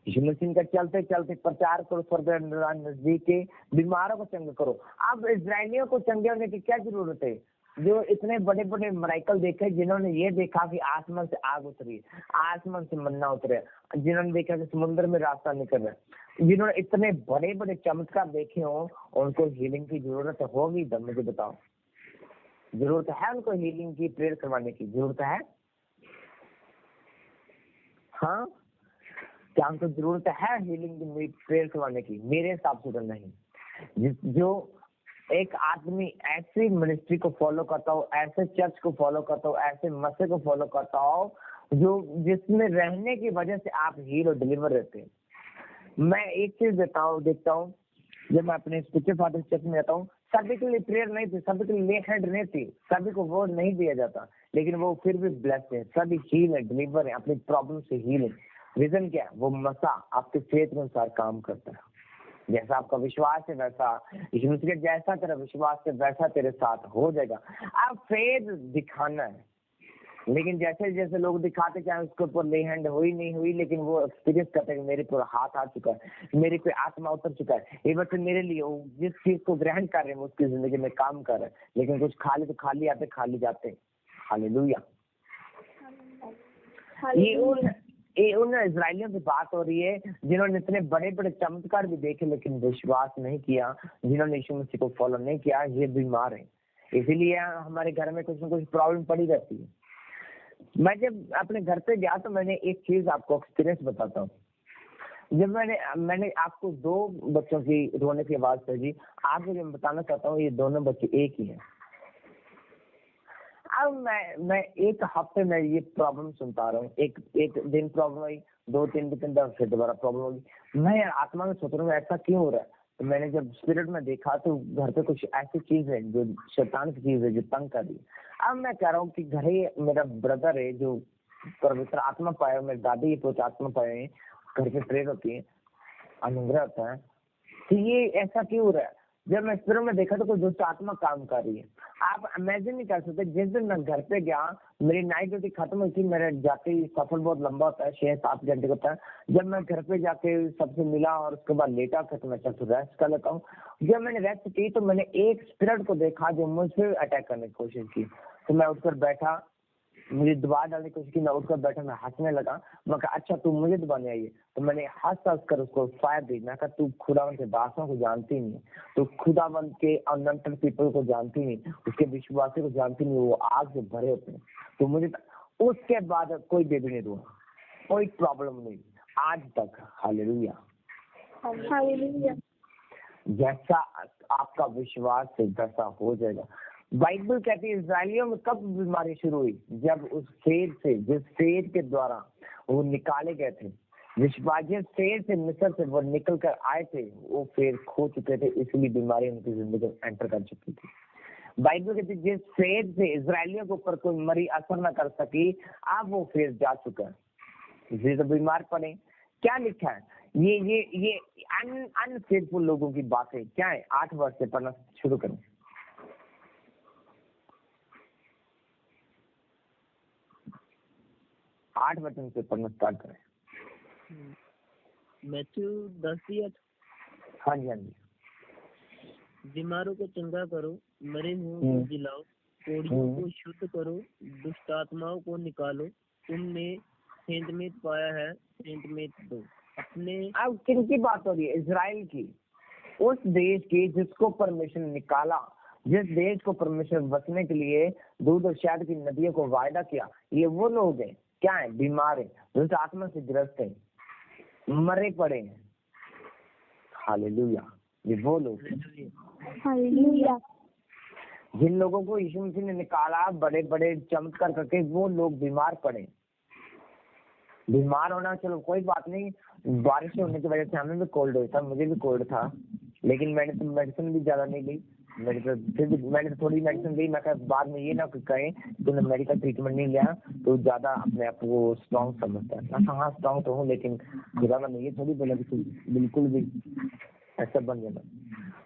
यीशु मसीह का चलते चलते प्रचार करो, स्वर्ग नजदीक के, बीमारों को चंगा करो। अब इजराइलियों को चंगे होने की क्या जरूरत है? जो इतने बड़े बड़े मिरेकल देखे, जिन्होंने ये देखा कि आसमान से आग उतरी, आसमान से मन्ना उतरे, जिन्होंने देखा कि समुद्र में रास्ता निकल रहा है, जिन्होंने इतने बड़े बड़े चमत्कार देखे हो, उनको हीलिंग की जरूरत होगी? तब मुझे बताओ, जरूरत है उनको हीलिंग की, प्रेयर करवाने की जरूरत है? हाँ, क्या उनको जरूरत है हीलिंग की, प्रेयर करवाने की? मेरे हिसाब से तो नहीं। जो एक आदमी ऐसी मिनिस्ट्री को फॉलो करता हो, ऐसे चर्च को फॉलो करता हो, ऐसे मसीह को फॉलो करता हो, जो जिसमें रहने की वजह से आप हील और डिलीवर रहते हैं। मैं एक चीज देखता हूँ, जब मैं अपने स्पिरिचुअल फादर चर्च में जाता हूँ, सभी के लिए प्रेयर नहीं थी, सभी के लिए लेफ्ट हैंड नहीं थी, सभी को वर्ड नहीं दिया जाता, लेकिन वो फिर भी ब्लेस्ड है, सभी हील है, डिलीवर है, अपनी प्रॉब्लम से हील है। रीजन क्या है? वो मसा आपके फेथ के अनुसार काम करता है। जैसा आपका विश्वास है वैसा यीशु मसीह का, जैसा तेरा विश्वास है वैसा तेरे साथ हो जाएगा। अब फेथ दिखाना है, लेकिन जैसे जैसे लोग दिखाते चाहे उसके ऊपर ले हैंड हुई नहीं हुई, लेकिन वो एक्सपीरियंस करते हैं मेरे पर हाथ आ चुका है, मेरे पे आत्मा उतर चुका है, ये बच्चे मेरे लिए वो जिस चीज को ग्रहण कर रहे हैं वो उसकी जिंदगी में काम कर रहे हैं। लेकिन कुछ खाली तो खाली आते खाली जाते हैं। हालेलुया। ये उन इजराइलियों की बात हो रही है जिन्होंने इतने बड़े बड़े चमत्कार भी देखे लेकिन विश्वास नहीं किया, जिन्होंने यीशु मसीह को फॉलो नहीं किया, ये बीमार है। इसीलिए हमारे घर में कुछ न कुछ प्रॉब्लम पड़ी रहती है। मैं जब अपने घर पे गया तो मैंने एक चीज आपको एक्सपीरियंस बताता हूँ। जब मैंने आपको 2 बच्चों की रोने की आवाज भेजी, आपको जो मैं बताना चाहता हूँ ये दोनों बच्चे एक ही हैं। अब मैं एक हफ्ते में ये प्रॉब्लम सुनता रहा हूँ, एक दिन प्रॉब्लम हुई, 2-3 दिन बाद फिर दोबारा प्रॉब्लम होगी। मैं आत्मा में सोच रहा हूँ ऐसा क्यों हो रहा है। तो मैंने जब स्पिरिट में देखा तो घर पे कुछ ऐसी चीज है जो शैतान की चीज है जो तंग कर रही है। अब मैं कह रहा हूँ कि घर ही मेरा ब्रदर है जो पवित्र आत्मा पाया, मेरी दादी पवित्र आत्मा पाए हैं, घर पे प्रेयर होती है, अनुग्रह होता है, तो ये ऐसा क्यों हो रहा है। जब मैं स्पिरिट में देखा तो कोई दुष्ट आत्मा काम कर रही है। आप इमेजिन नहीं कर सकते, जिस दिन मैं घर पे गया मेरी नाइट ड्यूटी खत्म हुई थी, मेरे जाते ही सफर बहुत लंबा होता है, 6-7 घंटे का होता है। जब मैं घर पे जाके सबसे मिला और उसके बाद लेटा था तो मैं चल रेस्ट कर लेता हूँ। जब मैंने रेस्ट की तो मैंने एक स्पिरिट को देखा जो मुझसे अटैक करने की कोशिश की। तो मैं उठकर बैठा, मुझे दबा डालने की कोशिश की, मैं उठकर बैठा, मैं हंसने लगा। मैं कहा अच्छा तू मुझे दबाने आई है। तो मैंने हंस कर उसको फायर दी। मैं कहा तू खुदावन के दासों को जानती नहीं, तो खुदावन के अनंतर पीपल को जानती नहीं, उसके विश्वासी को जानती नहीं, वो आग से भरे होते हैं। तो मुझे उसके बाद कोई बेबी नहीं हुआ, कोई प्रॉब्लम नहीं आज तक। हालेलुया। हालेलुया। जैसा आपका विश्वास है वैसा हो जाएगा। बाइबल कहती है इजराइलियों में कब बीमारी शुरू हुई, जब उस फेर से, जिस फेर के द्वारा वो निकाले गए थे, विश्वास जिस फेर से मिस्र से वो निकल कर आए थे, वो फेर खो चुके थे, इसलिए बीमारी उनकी जिंदगी में एंटर कर चुकी थी। बाइबल कहती है जिस फेर से इजराइलियों के ऊपर कोई मरी असर न कर सकी, अब वो फेर जा चुका है, इसलिए तो बीमार पड़े। क्या लिखा है ये अनफेथफुल लोगों की बातें क्या है। 8 वर्ष से पढ़ना शुरू करें। 8 वचन से पढ़ना स्टार्ट करें। मैथ्यू 10:8। हाँ जी। बीमारों को चंगा करो, मरे हुओं को जिलाओ, कोढ़ियों को शुद्ध करो, दुष्ट आत्माओं को निकालो। तुमने सेंध में पाया है, सेंध में दो। अपने अब किनकी बात हो रही है? इजराइल की, उस देश की जिसको परमेश्वर ने निकाला, जिस देश को परमेश्वर बसने के लिए दूध और शहद की नदियों को वायदा किया। ये वो लोग हैं क्या है? बीमार है, दुष्ट आत्मा से ग्रस्त है, मरे पड़े हैं। हालेलुया। ये वो लोग हालेलुया। जिन लोगों को यीशु मसीह ने निकाला बड़े बड़े चमत्कार करके, वो लोग बीमार पड़े। बीमार होना चलो कोई बात नहीं, बारिश होने की वजह से हमें भी कोल्ड हुआ था, मुझे भी कोल्ड था, लेकिन मैंने तो मेडिसिन भी ज्यादा नहीं ली। मैंने थोड़ी मेडिसिन ली। मैं बाद में ये ना कहें तूने मेडिकल ट्रीटमेंट नहीं लिया तो ज्यादा अपने आप को स्ट्रॉन्ग समझता है। हाँ स्ट्रॉन्ग तो हूँ, लेकिन खुदा मैंने ये थोड़ी बोला कि बिल्कुल भी ऐसा बन जाना।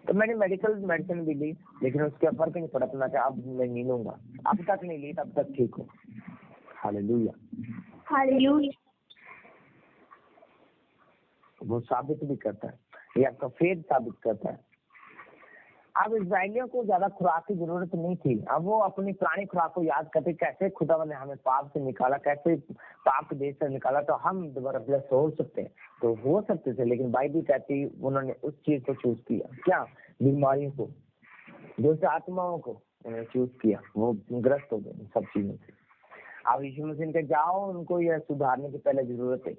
तो मैंने मेडिकल मेडिसिन भी ली, लेकिन उसके फर्क नहीं पड़ा। तो मैं अब मैं नहीं लूंगा, अब तक नहीं ली, तब तक ठीक हो। हालेलुया। हालेलुया। वो साबित भी करता है, ये आपका फेथ साबित करता है। अब इजराइलियों को ज्यादा खुराक की जरूरत नहीं थी। अब वो अपनी पुरानी खुराक को याद करते, कैसे खुदा ने हमें पाप से निकाला, कैसे पाप के देश से निकाला, तो हम दोबारा ब्लेस हो सकते हैं। तो हो सकते थे, लेकिन बाइबल कहती उन्होंने उस चीज को चूज किया। क्या? बीमारियों को, दुष्ट आत्माओं को उन्होंने चूज किया, वो ग्रस्त हो गए सब चीजों से। अब यीशु मसीह के जाओ, उनको यह सुधारने की पहले जरूरत है।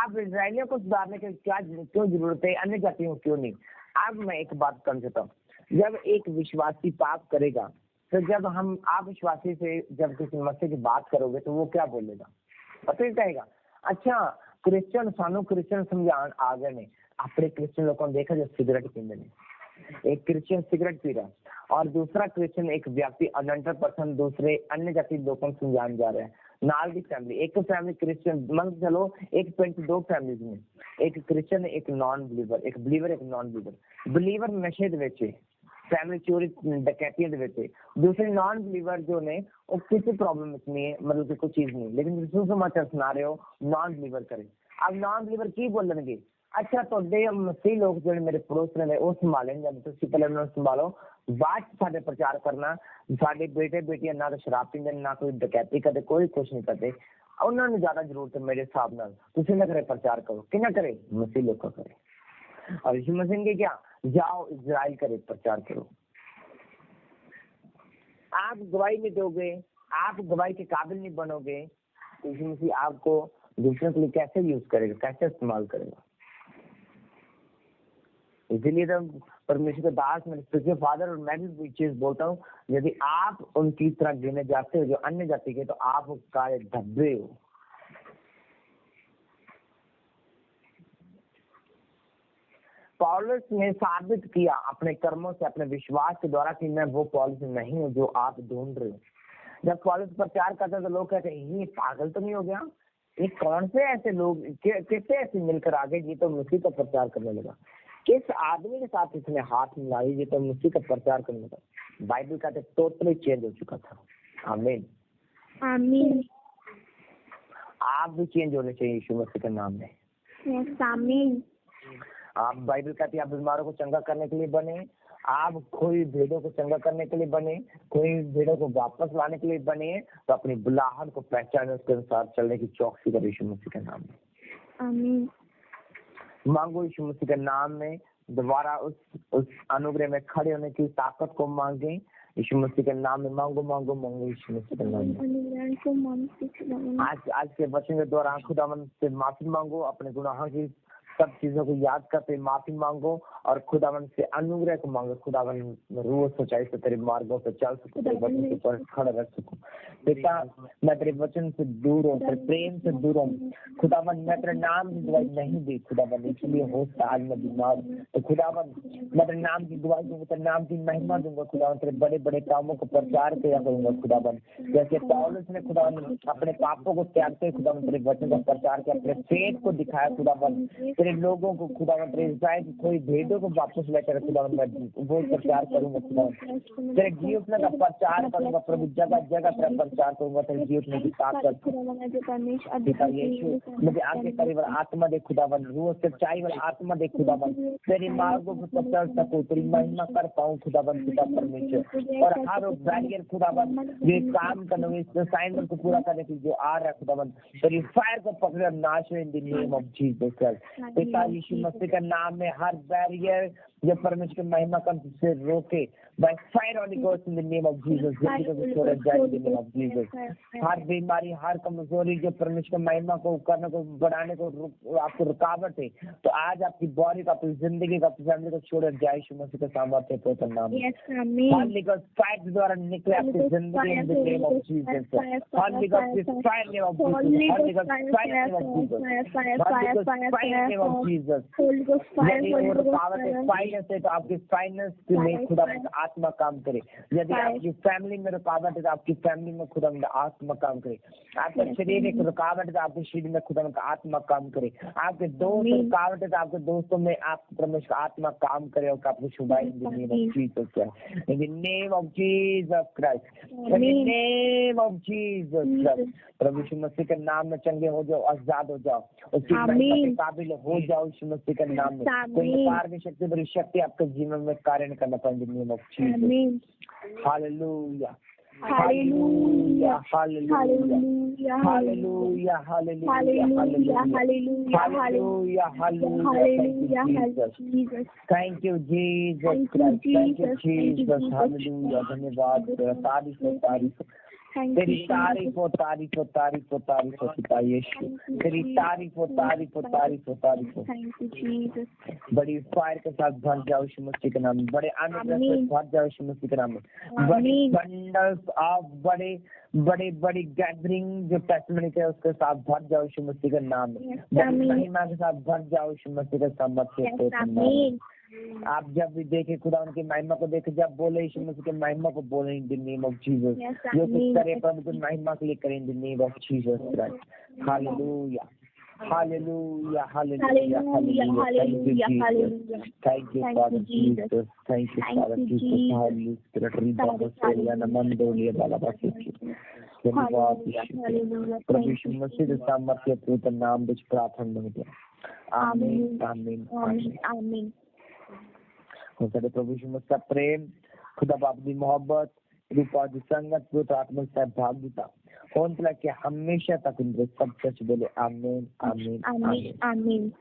अब इजराइलियों को सुधारने की क्यों जरूरत है, अन्य जातियों को क्यों नहीं? अब मैं एक बात कर सकता हूँ, जब एक विश्वासी पाप करेगा, तो जब आप विश्वासी से जब किसी मसीह की बात करोगे तो वो क्या बोलेगा? पता ही कहेगा अच्छा क्रिश्चियन सानू क्रिश्चियन समझान आ गए ने। अपने क्रिश्चियन लोगों ने देखा जो सिगरेट पीते हैं, एक क्रिश्चियन सिगरेट पी रहा है और दूसरा क्रिश्चियन एक व्यक्ति अनंतर पर्सन दूसरे अन्य जाति लोगों को समझाने जा रहे हैं। नाल की फैमिली, एक फैमिली क्रिश्चियन, मतलब चलो एक पेंट दो फैमिलीज में, एक क्रिश्चियन एक नॉन बिलीवर, एक बिलीवर एक नॉन बिलीवर। बिलीवर नशे ਦੇ ਵਿੱਚ फैमिली चोरी डकैतियों ਦੇ ਵਿੱਚ, दूसरे नॉन बिलीवर जो ने वो किसी प्रॉब्लम में नहीं है, मतलब कि कोई चीज नहीं, लेकिन सुसमाचार सुना रहे हो नॉन बिलीवर करे। अब नॉन बिलीवर की बोलणगे, अच्छा ਤੁਹਾਡੇ ਮਸੀਹ ਲੋਕ ਜਿਹੜੇ ਮੇਰੇ ਪੜੋਸ ਨੇ ਉਹ ਸੰਭਾਲਣਗੇ, ਤੁਸੀਂ ਪਹਿਲਾਂ ਉਹਨਾਂ ਨੂੰ ਸੰਭਾਲੋ, ਬਾਅਦ ਚ ਸਾਡੇ ਪ੍ਰਚਾਰ ਕਰਨਾ। ਸਾਡੇ ਬੇਟੇ ਬੇਟੀਆਂ ਨਾ ਤਾਂ ਸ਼ਰਾਬ ਪੀਂਦੇ ਨਾ ਕੋਈ ਡਕੈਤੀ ਕਰਦੇ, ਕੋਈ ਕੁਛ ਨਹੀਂ ਕਰਦੇ, ਉਹਨਾਂ ਨੂੰ ਜ਼ਿਆਦਾ ਜ਼ਰੂਰਤ ਹੈ ਮੇਰੇ ਹਿਸਾਬ ਨਾਲ, ਤੁਸੀਂ ਨਾ ਕਰੇ प्रचार करो। किना करे? मसीह लोग का करे। और यीशु मसीह ने क्या, जाओ इजराइल करे प्रचार करो। आप गवाही नहीं दोगे, आप गवाही के काबिल नहीं बनोगे, तो यीशु मसीह आपको दूसरों के लिए कैसे यूज करेगा, कैसे इस्तेमाल करेगा? इसीलिए तो परमेश्वर के दास में स्पिरिचुअल फादर और मैं भी चीज बोलता हूँ, यदि आप उनकी तरह गिने जाते हो जो अन्य जाति के, तो आप काले धब्बे हो। पौलुस ने साबित किया अपने कर्मों से, अपने विश्वास के द्वारा कि मैं वो पौलुस नहीं हूँ जो आप ढूंढ रहे हो। जब पौलुस प्रचार करता तो लोग कहते हैं ये पागल तो नहीं हो गया, ये कौन से ऐसे लोग कैसे ऐसे मिलकर आ गए, ये तो मसीह का प्रचार करने लगा। किस आदमी के साथ इसने हाथ मिलाई, ये तो मसीह का प्रचार करने लगा। बाइबल कहते टोटली चेंज हो चुका था। आमीन आमीन। आप भी चेंज होने चाहिए यीशु मसीह के नाम में। यस आमीन। आप बाइबल कहती है आप बीमारों को चंगा करने के लिए बने, आप कोई भेड़ों को चंगा करने के लिए बने, कोई भेड़ों को वापस लाने के लिए बने, तो अपनी बुलाहट को पहचाने, उसके अनुसार चलने की चौकसी करो यीशु मसीह के नाम में। आमीन। मांगो यीशु मसीह के नाम में, दोबारा उस अनुग्रह में खड़े होने की ताकत को मांगे यीशु मसीह के नाम में। मांगो मांगो मांगो यीशु मसीह के नाम में। आज के वचन के दौरान खुदावन से माफी मांगो, अपने गुनाहों की सब चीजों को याद करते माफी मांगो और खुदावन से अनुग्रह को मांगो। खुदावन रूह सच्चाई से तेरे मार्गों पर चल सकूं, तेरे वचन पर खड़ा रह सकूं। पिता मैं तेरे वचन से दूर हूँ, तेरे प्रेम से दूर हूँ। खुदावन मैं तेरे नाम की गवाही नहीं दी खुदावन, इसलिए हो आज मैं बीमार। तो खुदावन मैं तेरे नाम की गवाही दूंगा, तेरे नाम की महिमा दूंगा खुदावन, तेरे बड़े बड़े कामों को प्रचार किया करूंगा खुदावन। जैसे पौलुस ने खुदावन अपने पापों को त्यागते खुदावन तेरे वचन का प्रचार किया, अपने फेथ को दिखाया खुदावन, तेरे लोगों को खुदावन तेरे इज़राइल कोई भेड़ों को वापस लेकर खुदावन मैं वो प्रचार करूंगा खुदावन, तेरे जीवन का प्रचार करूंगा प्रभु, जगह जगह तेरा प्रचार करूंगा, तेरे जीवन की ताकत पिता यीशु मुझे आगे करीब आत्मा दे खुदावन, रूह सच्चाई वाला आत्मा दे खुदावन, तेरी मार्गों पर चल सकूं, तेरी महिमा कर पाऊं खुदावन पिता परमेश्वर। और हर बैरियर खुदावन ये काम करने इस असाइनमेंट को पूरा करने के जो आ रहा है खुदावन, तेरी फायर को पकड़े नाश इन the name of Jesus Christ. पिता यीशु मसीह के नाम में हर बैरियर जो परमेश्वर की महिमा का से रोके by fire on the God in the name of Jesus, जल्दी से छोड़ जाए in the name of Jesus. हर बीमारी हर कमजोरी जो परमेश्वर की महिमा को करने को बढ़ाने को आपको रुकावट है, तो आज आपकी बॉडी का अपनी जिंदगी का अपनी फैमिली को छोड़ जाए यीशु मसीह के सामर्थ्य पवित्र नाम में। होली गॉड फायर द्वारा निकले आपकी जिंदगी इन the name of Jesus. Holi God fire name of Jesus, Holi God fire name of Jesus, fire name of Jesus. Finance है तो आपकी फाइनेंस में खुदा आत्मा काम करे, यदि आपकी फैमिली में रुकावट है तो आपकी फैमिली में खुदा आत्मा काम करे, आपका शरीर एक रुकावट है तो आपके शरीर में खुदा का आत्मा काम करे, आपके दोस्त रुकावट है तो आपके दोस्तों में आप परमेश्वर आत्मा काम करे और आपको शुभाई in the name of Jesus Christ, in the name of Jesus Christ, in the name of Jesus Christ. प्रभु यीशु मसीह के नाम में चंगे हो जाओ, आजाद हो जाओ, उसकी महिमा के काबिल हो जाओ यीशु मसीह के नाम में। कोई पार की शक्ति बड़ी शक्ति आपके जीवन में कार्य करना पाएंगे इन the name of Jesus. Hallelujah hallelujah hallelujah hallelujah hallelujah hallelujah hallelujah. Thank you Jesus Christ, thank you Jesus, hallelujah. धन्यवाद, तारीफ हो तारीफ हो, तेरी तारीफ हो तारीफ हो तारीफ हो तारीफ हो पिता यीशु, तेरी तारीफ हो तारीफ हो तारीफ हो तारीफ हो। बड़ी फायर के साथ भर जाओ यीशु मसीह के नाम में, बड़े अनुग्रह से भर जाओ यीशु मसीह के नाम में, बड़ी बंडल्स ऑफ बड़े बड़ी बड़ी गैदरिंग जो टेस्टमनी के उसके साथ भर जाओ यीशु मसीह के नाम में, बड़ी महिमा के साथ भर जाओ यीशु मसीह के सामर्थ्य के नाम में। आप जब भी देखे खुदा उनकी महिमा को देखे, जब बोले यीशु मसीह की महिमा को बोले इन the name of Jesus. Yes, जो कुछ amen. करे प्रभु की महिमा के लिए करें in the name of Jesus Christ. Hallelujah hallelujah hallelujah hallelujah. Thank you father Jesus, thank you father Jesus, holy spirit रिबा बसेलिया नमन दोलिया बाला बसेकी। धन्यवाद प्रभु यीशु मसीह के सामर्थ्य पवित्र नाम में प्रार्थना मांगते हैं। आमीन आमीन आमीन आमीन। हो सारे प्रभु यीशु मसीह का प्रेम, खुदा बाप की मोहब्बत, रूपा की संगत, पवित्र आत्मा से भागीता होने के हमेशा तक उनके सब सच बोले आमीन आमीन आमीन आमीन।